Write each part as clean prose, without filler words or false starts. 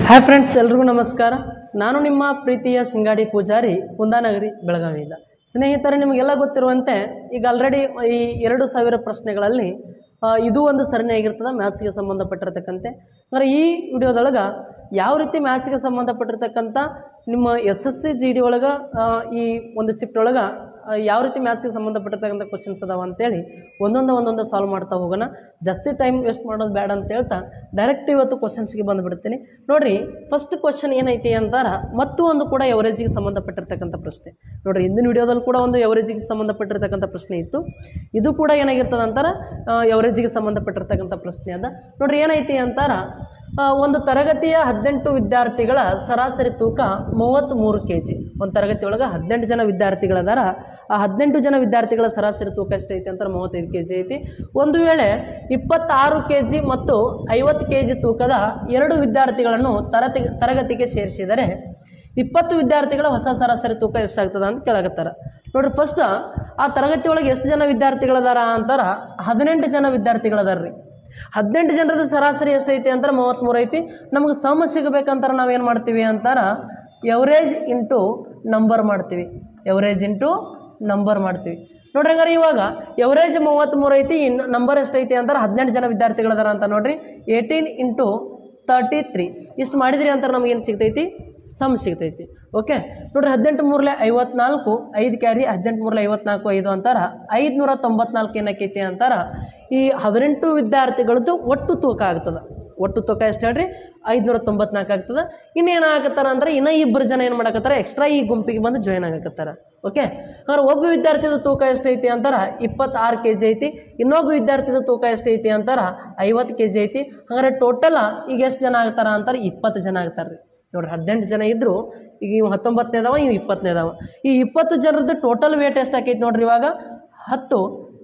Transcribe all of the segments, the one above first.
Hi friends, ಎಲ್ರಿಗೂ ನಮಸ್ಕಾರ. ನಾನು ನಿಮ್ಮ ಪ್ರೀತಿಯ ಸಿಂಗಾಡಿ ಪೂಜಾರಿ, ಕುಂದಾನಗರಿ, ಬೆಳಗಾವಿಯಿಂದ. ಸ್ನೇಹಿತರೆ, ನಿಮಗೆಲ್ಲ ಗೊತ್ತಿರುವಂತೆ ಈಗ ಆಲ್ರೆಡಿ ಈ 2000 ಪ್ರಶ್ನೆಗಳಲ್ಲಿ ಇದು ಒಂದು ಸರಣಿ ಆಗಿರ್ತದೆ ಮ್ಯಾಥ್ಸ್ಗೆ ಸಂಬಂಧಪಟ್ಟಿರ್ತಕ್ಕಂತೆ. ಅಂದರೆ ಈ ವಿಡಿಯೋದೊಳಗೆ ಯಾವ ರೀತಿ ಮ್ಯಾಥ್ಸ್ಗೆ ಸಂಬಂಧಪಟ್ಟಿರ್ತಕ್ಕಂಥ ನಿಮ್ಮ SSC GD ಒಳಗೆ ಈ ಒಂದು ಶಿಫ್ಟ್ ಒಳಗೆ ಯಾವ ರೀತಿ ಮ್ಯಾಥ್ಸ್ಗೆ ಸಂಬಂಧಪಟ್ಟಿರ್ತಕ್ಕಂಥ ಕ್ವಶನ್ಸ್ ಅದಾವ ಅಂತೇಳಿ ಒಂದೊಂದು ಸಾಲ್ವ್ ಮಾಡ್ತಾ ಹೋಗೋಣ. ಜಾಸ್ತಿ ಟೈಮ್ ವೇಸ್ಟ್ ಮಾಡೋದು ಬೇಡ ಅಂತ ಹೇಳ್ತಾ ಡೈರೆಕ್ಟ್ ಇವತ್ತು ಕ್ವಶನ್ಸ್ಗೆ ಬಂದುಬಿಡ್ತೀನಿ. ನೋಡಿರಿ, ಫಸ್ಟ್ ಕ್ವಶನ್ ಏನೈತಿ ಅಂತಾರೆ, ಮತ್ತು ಒಂದು ಕೂಡ ಎವರೇಜಿಗೆ ಸಂಬಂಧಪಟ್ಟಿರ್ತಕ್ಕಂಥ ಪ್ರಶ್ನೆ. ನೋಡಿರಿ, ಹಿಂದಿನ ವಿಡಿಯೋದಲ್ಲಿ ಕೂಡ ಒಂದು ಎವರೇಜಿಗೆ ಸಂಬಂಧಪಟ್ಟಿರ್ತಕ್ಕಂಥ ಪ್ರಶ್ನೆ ಇತ್ತು. ಇದು ಕೂಡ ಏನಾಗಿರ್ತದೆ ಅಂತಾರೆ, ಎವರೇಜಿಗೆ ಸಂಬಂಧಪಟ್ಟಿರ್ತಕ್ಕಂಥ ಪ್ರಶ್ನೆ ಅದ. ನೋಡಿರಿ, ಏನೈತಿ ಅಂತಾರೆ, ಒಂದು ತರಗತಿಯ 18 ವಿದ್ಯಾರ್ಥಿಗಳ ಸರಾಸರಿ ತೂಕ 33 kg. ಒಂದು ತರಗತಿ ಒಳಗೆ 18 ಜನ ವಿದ್ಯಾರ್ಥಿಗಳದಾರ. ಆ 18 ಜನ ವಿದ್ಯಾರ್ಥಿಗಳ ಸರಾಸರಿ ತೂಕ ಎಷ್ಟೈತಿ ಅಂತಾರೆ, 35 kg ಐತಿ. ಒಂದು ವೇಳೆ 26 kg ಮತ್ತು 50 kg ತೂಕದ 2 ವಿದ್ಯಾರ್ಥಿಗಳನ್ನು ತರಗತಿಗೆ ಸೇರಿಸಿದರೆ 20 ವಿದ್ಯಾರ್ಥಿಗಳ ಹೊಸ ಸರಾಸರಿ ತೂಕ ಎಷ್ಟಾಗ್ತದ ಅಂತ ಕೇಳಾಕತ್ತಾರ. ನೋಡ್ರಿ, ಫಸ್ಟ್ ಆ ತರಗತಿ ಒಳಗೆ ಎಷ್ಟು ಜನ ವಿದ್ಯಾರ್ಥಿಗಳದಾರ ಅಂತಾರ, 18 ಜನ ವಿದ್ಯಾರ್ಥಿಗಳದಾರ್ರಿ. 18 ಜನರದ ಸರಾಸರಿ ಎಷ್ಟೈತಿ ಅಂತಾರೆ, 33 ಐತಿ. ನಮಗೆ ಸಮ ಸಿಗಬೇಕಂತಾರೆ ನಾವೇನು ಮಾಡ್ತೀವಿ ಅಂತಾರೆ, ಎವರೇಜ್ ಇಂಟು ನಂಬರ್ ಮಾಡ್ತೀವಿ. ಎವರೇಜ್ ಇಂಟು ನಂಬರ್ ಮಾಡ್ತೀವಿ. ನೋಡ್ರಿ, ಹಂಗಾರೆ ಇವಾಗ ಎವರೇಜ್ 33 ಐತಿ, ನಂಬರ್ ಎಷ್ಟೈತಿ ಅಂತಾರೆ 18 ಜನ ವಿದ್ಯಾರ್ಥಿಗಳದಾರ ಅಂತ. ನೋಡ್ರಿ, 18 ಇಂಟು 33 ಇಷ್ಟು ಮಾಡಿದ್ರಿ ಅಂತಾರೆ ನಮಗೇನು ಸಿಗ್ತೈತಿ, ಸಮ್ ಸಿಗ್ತೈತಿ. ಓಕೆ, ನೋಡ್ರಿ, 18 ಮೂರಲೆ 54, 5 ಕ್ಯಾರಿ, 18 ಮೂರಲೆ 54, 5 ಅಂತಾರ 594 ಏನಕ್ಕೈತಿ ಅಂತಾರ. ಈ 18 ವಿದ್ಯಾರ್ಥಿಗಳದ್ದು ಒಟ್ಟು ತೂಕ ಆಗ್ತದೆ. ಒಟ್ಟು ತೂಕ ಎಷ್ಟು ಹೇಳ್ರಿ, 594 ಆಗ್ತದೆ. ಇನ್ನೇನಾಗತ್ತಾರ ಅಂದ್ರೆ ಇನ್ನೂ 2 ಜನ ಏನು ಮಾಡಕತ್ತಾರ, ಎಕ್ಸ್ಟ್ರಾ ಈ ಗುಂಪಿಗೆ ಬಂದು ಜಾಯ್ನ್ ಆಗಕತ್ತಾರ. ಓಕೆ, ಅಂದ್ರೆ ಒಬ್ಬ ವಿದ್ಯಾರ್ಥಿದ ತೂಕ ಎಷ್ಟೈತಿ ಅಂತಾರ, 26 kg ಐತಿ. ಇನ್ನೊಬ್ಬ ವಿದ್ಯಾರ್ಥಿದ ತೂಕ ಎಷ್ಟೈತಿ ಅಂತಾರ, 50 kg ಐತಿ. ಹಾಗಾದ್ರೆ ಟೋಟಲ್ ಈಗ ಎಷ್ಟು ಜನ ಆಗ್ತಾರ ಅಂತಾರೆ, 20 ಜನ ಆಗ್ತಾರೆ. ನೋಡ್ರಿ, 18 ಜನ ಇದ್ರು, ಈಗ ಇವು 19ನೇ ಅದಾವ, ಇವು 20ನೇ ಅದಾವ. ಈ 20 ಜನರದ್ದು ಟೋಟಲ್ ವೇಟ್ ಎಷ್ಟು ಆಕೈತಿ ನೋಡ್ರಿ, ಇವಾಗ 10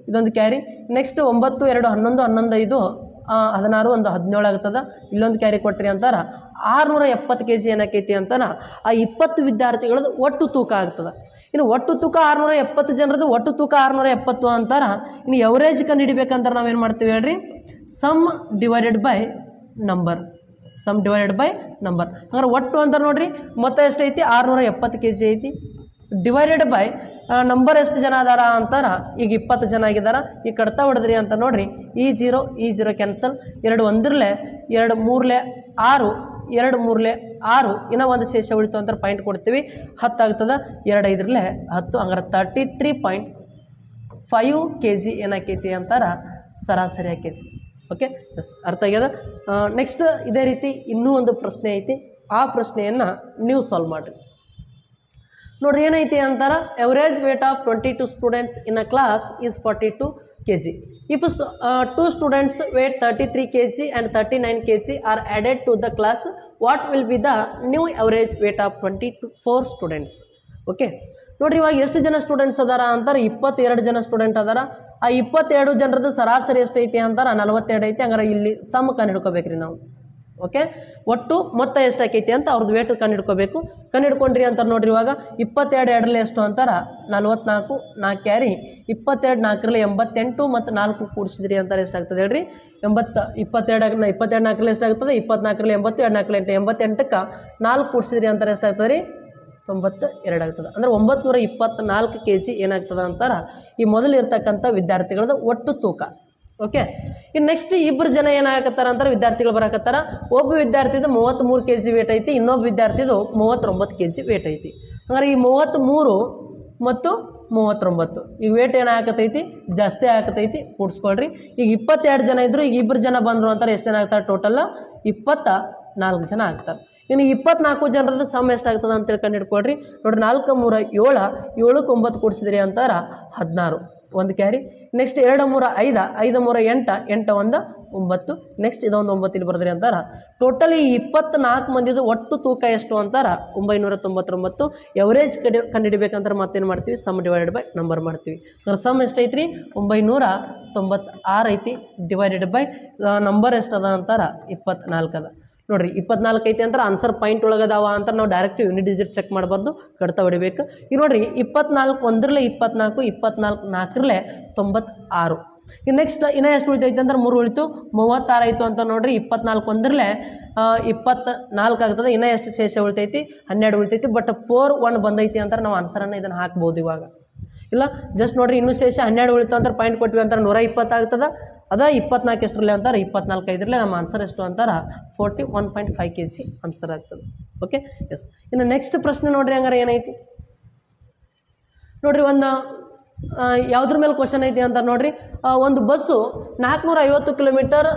ಇದೊಂದು ಕ್ಯಾರಿ, ನೆಕ್ಸ್ಟ್ 9, 2, 11, 11, 5, 16, 1, 17 ಆಗ್ತದ. ಇಲ್ಲೊಂದು ಕ್ಯಾರಿ ಕೊಟ್ರಿ ಅಂತಾರ 670 kg ಏನಾಕೈತಿ ಅಂತಾರ. ಆ 20 ವಿದ್ಯಾರ್ಥಿಗಳದ್ದು ಒಟ್ಟು ತೂಕ ಆಗ್ತದ. ಇನ್ನು ಒಟ್ಟು ತೂಕ 670 ಜನರದ್ದು ಒಟ್ಟು ತೂಕ 670 ಅಂತಾರ. ಇನ್ನು ಎವರೇಜ್ ಕಂಡು ಹಿಡಿಬೇಕಂತಾರೆ ನಾವೇನು ಮಾಡ್ತೀವಿ ಹೇಳ್ರಿ, sum divided by number. Sum divided by number. ಹಂಗಾರೆ ಒಟ್ಟು ಅಂತಾರೆ ನೋಡ್ರಿ, ಮೊತ್ತ ಎಷ್ಟೈತಿ, 670 kg ಐತಿ. ಡಿವೈಡೆಡ್ ಬೈ ನಂಬರ್ ಎಷ್ಟು ಜನ ಅದಾರ ಅಂತಾರ, ಈಗ 20 ಜನ ಆಗಿದಾರ. ಈಗ ಕಡ್ತಾ ಹೊಡೆದ್ರಿ ಅಂತ ನೋಡ್ರಿ, ಈ 0 ಕ್ಯಾನ್ಸಲ್. 2 1 2 3 6, 2 3 6, ಇನ್ನೂ ಒಂದು ಶೇಷ ಉಳಿತು ಅಂತಾರೆ, ಪಾಯಿಂಟ್ ಕೊಡ್ತೀವಿ. 10 ಆಗ್ತದ. 2 5 10. ಹಂಗಾರೆ 33.5 kg ಏನಾಕೈತಿ ಅಂತಾರ, ಸರಾಸರಿ ಆಕೈತಿ. ಓಕೆ, ಎಸ್, ಅರ್ಥ ಆಗ್ಯದ. ನೆಕ್ಸ್ಟ್ ಇದೇ ರೀತಿ ಇನ್ನೂ ಒಂದು ಪ್ರಶ್ನೆ ಐತಿ. ಆ ಪ್ರಶ್ನೆಯನ್ನು ನೀವು ಸಾಲ್ವ್ ಮಾಡಿರಿ. ನೋಡ್ರಿ, ಏನೈತಿ ಅಂತಾರ, average weight of 22 students in a class is 42 kg. If 2 students weight 33 kg and 39 kg are added to the class, what will be the new average weight of 24 students? Okay, ನೋಡ್ರಿ, ಇವಾಗ ಎಷ್ಟು ಜನ students ಅದಾರ ಅಂತಾರೆ, 22 ಜನ student ಅದಾರ. ಆ 22 ಜನರದ್ದು ಸರಾಸರಿ ಎಷ್ಟೈತಿ ಅಂತಾರೆ, 42 ಐತಿ. ಹಂಗಾರೆ ಇಲ್ಲಿ ಸಮ್ ಕಂಡು ಹಿಡ್ಕೋಬೇಕ್ರಿ ನಾವು. ಓಕೆ, ಒಟ್ಟು ಮೊತ್ತ ಎಷ್ಟಾಕೈತಿ ಅಂತ ಅವ್ರದ್ದು ವೇಟ್ ಕಂಡು ಹಿಡ್ಕೋಬೇಕು. ಕಂಡು ಹಿಡ್ಕೊಂಡ್ರಿ ಅಂತಾರೆ. ನೋಡ್ರಿ, ಇವಾಗ 22 2 ಎಷ್ಟು ಅಂತಾರ, 44, 4 ಕ್ಯಾರಿ, 22 4 88 ಮತ್ತು 4 ಕೂಡಿಸಿದ್ರಿ ಅಂತಾರೆ, ಎಷ್ಟಾಗ್ತದೆ ಹೇಳ್ರಿ, 80. 22 4 ಎಷ್ಟಾಗ್ತದೆ, 24 80, 2 4 8, 88ಕ್ಕೆ 4 ಕೂಡಿಸಿದ್ರಿ ಅಂತಾರೆ, ಎಷ್ಟಾಗ್ತದೆ ರೀ, 92 ಆಗ್ತದೆ. ಅಂದರೆ 924 kg ಏನಾಗ್ತದೆ ಅಂತಾರ ಈ ಮೊದಲು ಇರ್ತಕ್ಕಂಥ ವಿದ್ಯಾರ್ಥಿಗಳದ್ದು ಒಟ್ಟು ತೂಕ. ಓಕೆ, ಇನ್ನು ನೆಕ್ಸ್ಟ್ 2 ಜನ ಏನಾಗತ್ತಾರ ಅಂತಾರೆ, ವಿದ್ಯಾರ್ಥಿಗಳು ಬರಾಕತ್ತಾರ. ಒಬ್ಬ ವಿದ್ಯಾರ್ಥಿದು 33 kg ವೇಟ್ ಐತಿ, ಇನ್ನೊಬ್ಬ ವಿದ್ಯಾರ್ಥಿದು 39 kg ವೇಟ್ ಐತಿ. ಹಂಗಾರೆ ಈ 33 ಮತ್ತು 39 ಈಗ ವೇಟ್ ಏನಾಗತೈತಿ, ಜಾಸ್ತಿ ಆಗತೈತಿ. ಕೂಡಿಸ್ಕೊಳ್ರಿ. ಈಗ 22 ಜನ ಇದ್ರು, ಈಗ 2 ಜನ ಬಂದರು ಅಂತಾರೆ, ಎಷ್ಟು ಜನ ಆಗ್ತಾರೆ, ಟೋಟಲ್ 24 ಜನ ಆಗ್ತಾರೆ. ಇನ್ನು 24 ಜನರದ್ದು ಸಮ್ ಎಷ್ಟಾಗ್ತದೆ ಅಂತ ತಿಳ್ಕೊಂಡು ಹಿಡ್ಕೊಳ್ರಿ. ನೋಡ್ರಿ, 4 3 7, 7ಕ್ಕೆ 9 ಕೂಡಿಸಿದ್ರಿ ಅಂತಾರ 16, ಒಂದು ಕ್ಯಾರಿ. ನೆಕ್ಸ್ಟ್ 2 3 5, 5 3 8, 8 1 9. ನೆಕ್ಸ್ಟ್ ಇದೊಂದು 9 ಇಲ್ಲಿ ಬರೆದ್ರಿ ಅಂತಾರ. ಟೋಟಲ್ ಈ 24 ಮಂದಿದು ಒಟ್ಟು ತೂಕ ಎಷ್ಟು ಅಂತಾರ, 999. ಎವರೇಜ್ ಕಂಡುಹಿಡಿಬೇಕಂತಾರೆ ಮತ್ತೇನು ಮಾಡ್ತೀವಿ, ಸಮ್ ಡಿವೈಡೆಡ್ ಬೈ ನಂಬರ್ ಮಾಡ್ತೀವಿ. ಸಮ್ ಎಷ್ಟೈತ್ರಿ, 996 ಐತಿ. ಡಿವೈಡೆಡ್ ಬೈ ನಂಬರ್ ಎಷ್ಟದ ಅಂತಾರ, 24 ಅದ. ನೋಡ್ರಿ, 24 ಐತಿ ಅಂತಾರೆ, ಆನ್ಸರ್ ಪಾಯಿಂಟ್ ಒಳಗದಾವ ಅಂತ ನಾವು ಡೈರೆಕ್ಟ್ ಯೂನಿಟ್ ಡಿಜಿಟ್ ಚೆಕ್ ಮಾಡಬಾರ್ದು, ಕಡ್ತಾ ಹೊಡಿಬೇಕು. ಈಗ ನೋಡ್ರಿ, 24 1 24, 24 4 96, ಇನ್ನು ನೆಕ್ಸ್ಟ್ ಇನ್ನೂ ಎಷ್ಟು ಉಳಿತೈತೆ ಅಂದ್ರೆ 3 ಉಳಿತು, 36 ಆಯಿತು ಅಂತ ನೋಡ್ರಿ. 24 ಒಂದರಲ್ಲೇ 24 ಆಗ್ತದೆ. ಇನ್ನೂ ಎಷ್ಟು ಶೇಷ ಉಳಿತೈತಿ? 12 ಉಳಿತೈತಿ. ಬಟ್ 4 1 ಬಂದೈತಿ ಅಂತಾರೆ ನಾವು ಆನ್ಸರನ್ನು ಇದನ್ನು ಹಾಕ್ಬೋದು ಇವಾಗ. ಇಲ್ಲ ಜಸ್ಟ್ ನೋಡ್ರಿ ಇನ್ನೂ ಶೇಷ 12 ಉಳಿತು ಅಂತಾರೆ, ಪಾಯಿಂಟ್ ಕೊಟ್ವಿ ಅಂತಾರೆ 120 ಆಗ್ತದೆ. ಅದ 24 ಎಷ್ಟರಲ್ಲಿ ಅಂತಾರೆ 24 ಐದರಲ್ಲೇ ನಮ್ಮ ಆನ್ಸರ್ ಎಷ್ಟು ಅಂತಾರೆ 41.5 kg ಆನ್ಸರ್ ಆಗ್ತದೆ. Okay yes. ಇನ್ನು ನೆಕ್ಸ್ಟ್ ಪ್ರಶ್ನೆ ನೋಡ್ರಿ ಹಂಗಾರೆ ಏನೈತಿ ನೋಡ್ರಿ. ಒಂದು ಯಾವುದ್ರ ಮೇಲೆ ಕ್ವಶನ್ ಐತಿ ಅಂತ ನೋಡ್ರಿ. ಒಂದು ಬಸ್ಸು 450 ಕಿಲೋಮೀಟರ್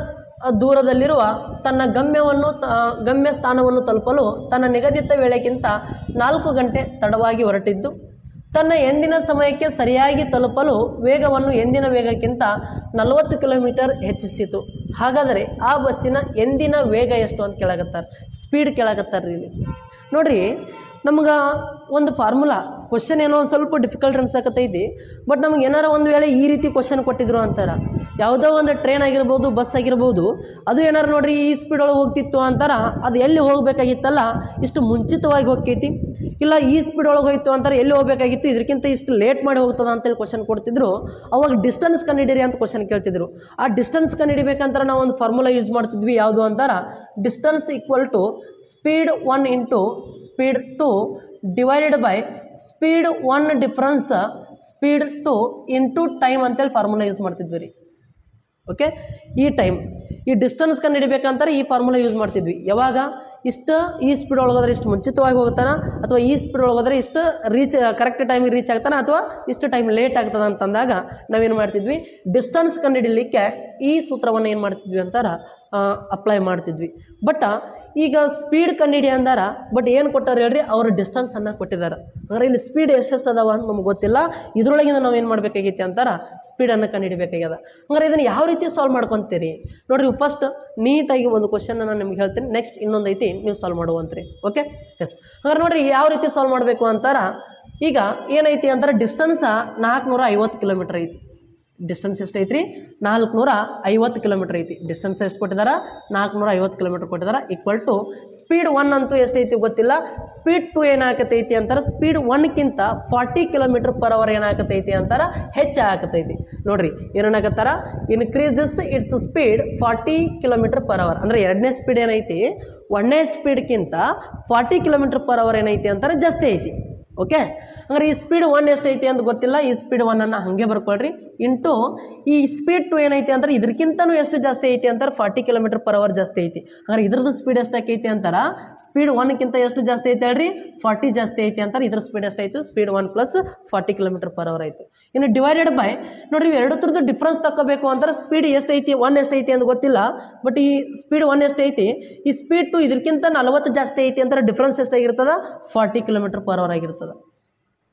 ದೂರದಲ್ಲಿರುವ ತನ್ನ ಗಮ್ಯ ಸ್ಥಾನವನ್ನು ತಲುಪಲು ತನ್ನ ನಿಗದಿತ ವೇಳೆಗಿಂತ 4 ಗಂಟೆ ತಡವಾಗಿ ಹೊರಟಿದ್ದು, ತನ್ನ ಎಂದಿನ ಸಮಯಕ್ಕೆ ಸರಿಯಾಗಿ ತಲುಪಲು ವೇಗವನ್ನು ಎಂದಿನ ವೇಗಕ್ಕಿಂತ 40 ಕಿಲೋಮೀಟರ್ ಹೆಚ್ಚಿಸಿತು. ಹಾಗಾದರೆ ಆ ಬಸ್ಸಿನ ಎಂದಿನ ವೇಗ ಎಷ್ಟು ಅಂತ ಕೇಳಾಕತ್ತಾರೆ, ಸ್ಪೀಡ್ ಕೇಳಾಕತ್ತಾರೆ ಇಲ್ಲಿ ನೋಡ್ರಿ. ನಮ್ಗೆ ಒಂದು ಫಾರ್ಮುಲಾ ಕ್ವಶನ್ ಏನೋ ಒಂದು ಸ್ವಲ್ಪ ಡಿಫಿಕಲ್ಟ್ ಅನ್ಸಕತ್ತೈತಿ. ಬಟ್ ನಮ್ಗೆ ಏನಾರ ಒಂದು ವೇಳೆ ಈ ರೀತಿ ಕ್ವಶನ್ ಕೊಟ್ಟಿದ್ರು ಅಂತಾರೆ, ಯಾವುದೋ ಒಂದು ಟ್ರೈನ್ ಆಗಿರ್ಬೋದು, ಬಸ್ ಆಗಿರ್ಬೋದು, ಅದು ಏನಾರು ನೋಡ್ರಿ ಈ ಸ್ಪೀಡ್ ಒಳಗೆ ಹೋಗ್ತಿತ್ತು ಅಂತಾರೆ, ಅದು ಎಲ್ಲಿ ಹೋಗಬೇಕಾಗಿತ್ತಲ್ಲ ಇಷ್ಟು ಮುಂಚಿತವಾಗಿ ಹೋಗ್ತೈತಿ, ಇಲ್ಲ ಈ ಸ್ಪೀಡ್ ಒಳಗೆ ಹೋಯ್ತು ಅಂತಾರೆ ಎಲ್ಲಿ ಹೋಗಬೇಕಾಗಿತ್ತು ಇದಕ್ಕಿಂತ ಇಷ್ಟು ಲೇಟ್ ಮಾಡಿ ಹೋಗ್ತದ ಅಂತೇಳಿ ಕ್ವಶನ್ ಕೊಡ್ತಿದ್ರು. ಅವಾಗ ಡಿಸ್ಟೆನ್ಸ್ ಕಂಡುಹಿಡಿರಿ ಅಂತ ಕ್ವಶನ್ ಕೇಳ್ತಿದ್ರು. ಆ ಡಿಸ್ಟೆನ್ಸ್ ಕಂಡುಹಿಡಿಬೇಕಂತಾರೆ ನಾವು ಒಂದು ಫಾರ್ಮುಲಾ ಯೂಸ್ ಮಾಡ್ತಿದ್ವಿ. ಯಾವುದು ಅಂತಾರೆ distance equal to speed 1 into speed 2 divided by speed 1 difference speed 2 into time ಅಂತೇಳಿ ಫಾರ್ಮುಲಾ ಯೂಸ್ ಮಾಡ್ತಿದ್ವಿ ರೀ. ಓಕೆ, ಈ ಡಿಸ್ಟೆನ್ಸ್ ಕಂಡುಹಿಡಿಬೇಕಂತಾರೆ ಈ ಫಾರ್ಮುಲಾ ಯೂಸ್ ಮಾಡ್ತಿದ್ವಿ. ಯಾವಾಗ ಇಷ್ಟು ಈ ಸ್ಪೀಡ್ ಒಳಗೋದ್ರೆ ಇಷ್ಟು ಮುಂಚಿತವಾಗಿ ಹೋಗ್ತಾನೆ, ಅಥವಾ ಈ ಸ್ಪೀಡ್ ಒಳಗೋದ್ರೆ ಇಷ್ಟು ಕರೆಕ್ಟ್ ಟೈಮಿಗೆ ರೀಚ್ ಆಗ್ತಾನೆ, ಅಥವಾ ಇಷ್ಟು ಟೈಮ್ ಲೇಟ್ ಆಗ್ತದೆ ಅಂತಂದಾಗ ನಾವೇನು ಮಾಡ್ತಿದ್ವಿ, ಡಿಸ್ಟೆನ್ಸ್ ಕಂಡುಹಿಡಿಲಿಕ್ಕೆ ಈ ಸೂತ್ರವನ್ನು ಏನು ಮಾಡ್ತಿದ್ವಿ ಅಂತಾರೆ ಅಪ್ಲೈ ಮಾಡ್ತಿದ್ವಿ. ಬಟ್ ಈಗ ಸ್ಪೀಡ್ ಕಂಡುಹಿಡಿ ಅಂದಾರ, ಬಟ್ ಏನು ಕೊಟ್ಟಾರ ಹೇಳ್ರಿ, ಅವರು ಡಿಸ್ಟೆನ್ಸನ್ನು ಕೊಟ್ಟಿದ್ದಾರೆ. ಅಂದರೆ ಇಲ್ಲಿ ಸ್ಪೀಡ್ ಎಷ್ಟೆಷ್ಟು ಅದಾವ ಅಂತ ನಮ್ಗೆ ಗೊತ್ತಿಲ್ಲ. ಇದರೊಳಗಿಂದ ನಾವು ಏನು ಮಾಡಬೇಕಾಗೈತಿ ಅಂತಾರೆ ಸ್ಪೀಡನ್ನು ಕಂಡುಹಿಡಿಬೇಕಾಗ್ಯದ. ಹಂಗಾರೆ ಇದನ್ನು ಯಾವ ರೀತಿ ಸಾಲ್ವ್ ಮಾಡ್ಕೊತೀರಿ ನೋಡ್ರಿ. ಫಸ್ಟ್ ನೀಟಾಗಿ ಒಂದು ಕ್ವಶನ್ ನಾನು ನಿಮ್ಗೆ ಹೇಳ್ತೀನಿ, ನೆಕ್ಸ್ಟ್ ಇನ್ನೊಂದು ಐತಿ ನೀವು ಸಾಲ್ವ್ ಮಾಡುವಂತ್ರಿ. Okay yes. ಹಂಗಾರೆ ನೋಡ್ರಿ ಯಾವ ರೀತಿ ಸಾಲ್ವ್ ಮಾಡಬೇಕು ಅಂತಾರ. ಈಗ ಏನೈತಿ ಅಂತಾರೆ ಡಿಸ್ಟೆನ್ಸ 450 ಕಿಲೋಮೀಟರ್ ಐತಿ. ಡಿಸ್ಟೆನ್ಸ್ ಎಷ್ಟು ಐತ್ರಿ 450 ಕಿಲೋಮೀಟರ್ ಐತಿ. ಡಿಸ್ಟೆನ್ಸ್ ಎಷ್ಟು ಕೊಟ್ಟಿದ್ದಾರೆ 450 ಕಿಲೋಮೀಟರ್ ಕೊಟ್ಟಿದ್ದಾರೆ. ಈಕ್ವಲ್ ಟು ಸ್ಪೀಡ್ 1 ಅಂತೂ ಎಷ್ಟೈತಿ ಗೊತ್ತಿಲ್ಲ, ಸ್ಪೀಡ್ 2 ಏನಾಗತೈತಿ ಅಂತಾರೆ ಸ್ಪೀಡ್ 1ಕ್ಕಿಂತ 40 ಕಿಲೋಮೀಟರ್ ಪರ್ ಅವರ್ ಏನಾಗತೈತಿ ಅಂತಾರೆ ಹೆಚ್ಚಾಗತೈತಿ. ನೋಡ್ರಿ ಏನಾಗತ್ತಾರ, increases its speed 40 kilometre per hour. ಅಂದರೆ ಎರಡನೇ ಸ್ಪೀಡ್ ಏನೈತಿ 1ನೇ ಸ್ಪೀಡ್ಗಿಂತ 40 ಕಿಲೋಮೀಟರ್ ಪರ್ ಅವರ್ ಏನೈತಿ ಅಂತಾರೆ ಜಾಸ್ತಿ ಐತಿ. ಓಕೆ, ಹಂಗಾರೆ ಈ ಸ್ಪೀಡ್ 1 ಎಷ್ಟೈತಿ ಅಂತ ಗೊತ್ತಿಲ್ಲ, ಈ ಸ್ಪೀಡ್ 1 ಹಾಗೆ ಬರ್ಕೊಳ್ರಿ. ಇಂಟು ಈ ಸ್ಪೀಡ್ 2 ಏನೈತಿ ಅಂದ್ರೆ ಇದಕ್ಕಿಂತನೂ ಎಷ್ಟು ಜಾಸ್ತಿ ಐತಿ ಅಂತಾರೆ 40 ಕಿಲೋಮೀಟರ್ ಪರ್ ಅವರ್ ಜಾಸ್ತಿ ಐತಿ. ಹಂಗಾರೆ ಇದ್ರದ್ದು ಸ್ಪೀಡ್ ಎಷ್ಟಾಕೈತಿ ಅಂತಾರೆ ಸ್ಪೀಡ್ 1ಕ್ಕಿಂತ ಎಷ್ಟು ಜಾಸ್ತಿ ಐತೆ ಹೇಳ್ರಿ 40 ಜಾಸ್ತಿ ಐತಿ ಅಂತಾರೆ. ಇದ್ರ ಸ್ಪೀಡ್ ಎಷ್ಟಾಯ್ತು speed 1 plus 40 kilometre per hour ಆಯಿತು. ಇನ್ನು ಡಿವೈಡೆಡ್ ಬೈ ನೋಡ್ರಿ ಎರಡು ಥರದ್ದು ಡಿಫ್ರೆನ್ಸ್ ತಗೋಬೇಕು ಅಂತಾರೆ. ಸ್ಪೀಡ್ ಎಷ್ಟೈತಿ 1 ಎಷ್ಟೈತಿ ಅಂತ ಗೊತ್ತಿಲ್ಲ, ಬಟ್ ಈ ಸ್ಪೀಡ್ 1 ಎಷ್ಟೈತಿ, ಈ ಸ್ಪೀಡ್ 2 ಇದಕ್ಕಿಂತ 40 ಜಾಸ್ತಿ ಐತಿ ಅಂತಾರೆ. ಡಿಫ್ರೆನ್ಸ್ ಎಷ್ಟಾಗಿರ್ತದ 40 ಕಿಲೋಮೀಟರ್ ಪರ್ ಅವರ್ ಆಗಿರ್ತದೆ.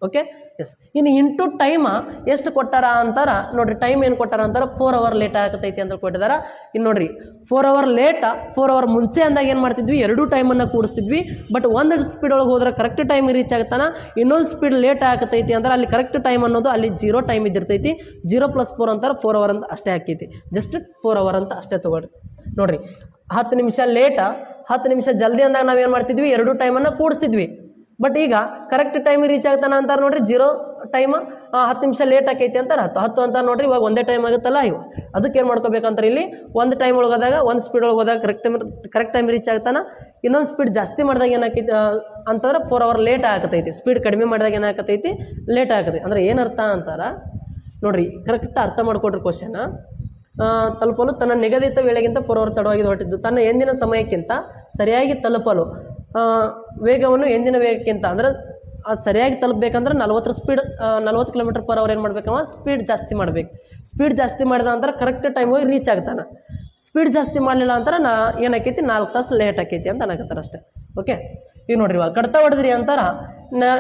Okay yes. ಇನ್ನು ಇಂಟು ಟೈಮ್ ಎಷ್ಟು ಕೊಟ್ಟಾರ ಅಂತಾರ ನೋಡ್ರಿ. ಟೈಮ್ ಏನು ಕೊಟ್ಟಾರ ಅಂತಾರೆ 4 ಅವರ್ ಲೇಟ್ ಆಗತೈತಿ ಅಂತ ಕೊಟ್ಟಿದಾರ. ಇನ್ನು ನೋಡ್ರಿ 4 ಅವರ್ ಲೇಟ್ 4 ಅವರ್ ಮುಂಚೆ ಅಂದಾಗ ಏನು ಮಾಡ್ತಿದ್ವಿ, ಎರಡೂ ಟೈಮನ್ನು ಕೂಡಿಸ್ತಿದ್ವಿ. ಬಟ್ ಒಂದು ಸ್ಪೀಡ್ ಒಳಗೆ ಹೋದ್ರೆ ಕರೆಕ್ಟ್ ಟೈಮ್ ರೀಚ್ ಆಗ್ತಾನ, ಇನ್ನೊಂದು ಸ್ಪೀಡ್ ಲೇಟ್ ಆಗತೈತಿ ಅಂದ್ರೆ ಅಲ್ಲಿ ಕರೆಕ್ಟ್ ಟೈಮ್ ಅನ್ನೋದು ಅಲ್ಲಿ 0 ಟೈಮ್ ಇದ್ದಿರ್ತೈತಿ. 0 + 4 ಅಂತಾರೆ 4 ಅವರ್ ಅಂತ ಅಷ್ಟೇ ಹಾಕೈತಿ. ಜಸ್ಟ್ 4 ಅವರ್ ಅಂತ ಅಷ್ಟೇ ತಗೊಳ್ರಿ. ನೋಡ್ರಿ 10 ನಿಮಿಷ ಲೇಟ 10 ನಿಮಿಷ ಜಲ್ದಿ ಅಂದಾಗ ನಾವೇನು ಮಾಡ್ತಿದ್ವಿ, ಎರಡೂ ಟೈಮನ್ನು ಕೂಡಿಸ್ತಿದ್ವಿ. ಬಟ್ ಈಗ ಕರೆಕ್ಟ್ ಟೈಮ್ ರೀಚ್ ಆಗ್ತಾನ ಅಂತಾರೆ ನೋಡ್ರಿ 0 ಟೈಮ್ 10 ನಿಮಿಷ ಲೇಟ್ ಆಕೈತಿ ಅಂತಾರೆ 10 ಅಂತ ನೋಡ್ರಿ. ಇವಾಗ ಒಂದೇ ಟೈಮ್ ಆಗುತ್ತಲ್ಲ ಇವು, ಅದಕ್ಕೆ ಏನು ಮಾಡ್ಕೋಬೇಕಂತಾರೆ ಇಲ್ಲಿ ಒಂದು ಟೈಮ್ ಒಳಗೋದಾಗ ಒಂದು ಸ್ಪೀಡ್ ಒಳಗೆ ಹೋದಾಗ ಕರೆಕ್ಟ್ ಟೈಮ್ ರೀಚ್ ಆಗ್ತಾನ. ಇನ್ನೊಂದು ಸ್ಪೀಡ್ ಜಾಸ್ತಿ ಮಾಡಿದಾಗ ಏನಾಕೈತಿ ಅಂತಂದ್ರೆ 4 ಅವರ್ ಲೇಟ್ ಆಗತೈತಿ. ಸ್ಪೀಡ್ ಕಡಿಮೆ ಮಾಡಿದಾಗ ಏನಾಗತೈತಿ ಲೇಟ್ ಆಗತೈತಿ. ಅಂದ್ರೆ ಏನರ್ಥ ಅಂತಾರೆ ನೋಡ್ರಿ, ಕರೆಕ್ಟ್ ಅರ್ಥ ಮಾಡ್ಕೊಡ್ರಿ. ಕ್ವಶನ್ ತಲುಪಲು ತನ್ನ ನಿಗದಿತ ವೇಳೆಗಿಂತ 4 ಅವರ್ ತಡವಾಗಿ ಹೊರಟಿದ್ದು, ತನ್ನ ಎಂದಿನ ಸಮಯಕ್ಕಿಂತ ಸರಿಯಾಗಿ ತಲುಪಲು ವೇಗವನ್ನು ಎಂದಿನ ವೇಗಕ್ಕಿಂತ ಅಂದ್ರೆ ಸರಿಯಾಗಿ ತಲುಪಬೇಕಂದ್ರೆ 40 ಕಿಲೋಮೀಟರ್ ಪರ್ ಅವರ್ ಏನು ಮಾಡ್ಬೇಕವ ಸ್ಪೀಡ್ ಜಾಸ್ತಿ ಮಾಡಬೇಕು. ಸ್ಪೀಡ್ ಜಾಸ್ತಿ ಮಾಡಿದ ಅಂದ್ರೆ ಕರೆಕ್ಟ್ ಟೈಮ್ ಹೋಗಿ ರೀಚ್ ಆಗ್ತಾನೆ. ಸ್ಪೀಡ್ ಜಾಸ್ತಿ ಮಾಡಲಿಲ್ಲ ಅಂತಾರೆ ಏನಾಕೈತಿ 4 ತಾಸು ಲೇಟ್ ಆಕೈತಿ ಅಂತ ಅನ್ನಕತ್ತಾರೆ ಅಷ್ಟೇ. ಓಕೆ, ಈಗ ನೋಡ್ರಿ ಇವಾಗ ಕಡ್ತಾ ಹೊಡೆದ್ರಿ ಅಂತಾರ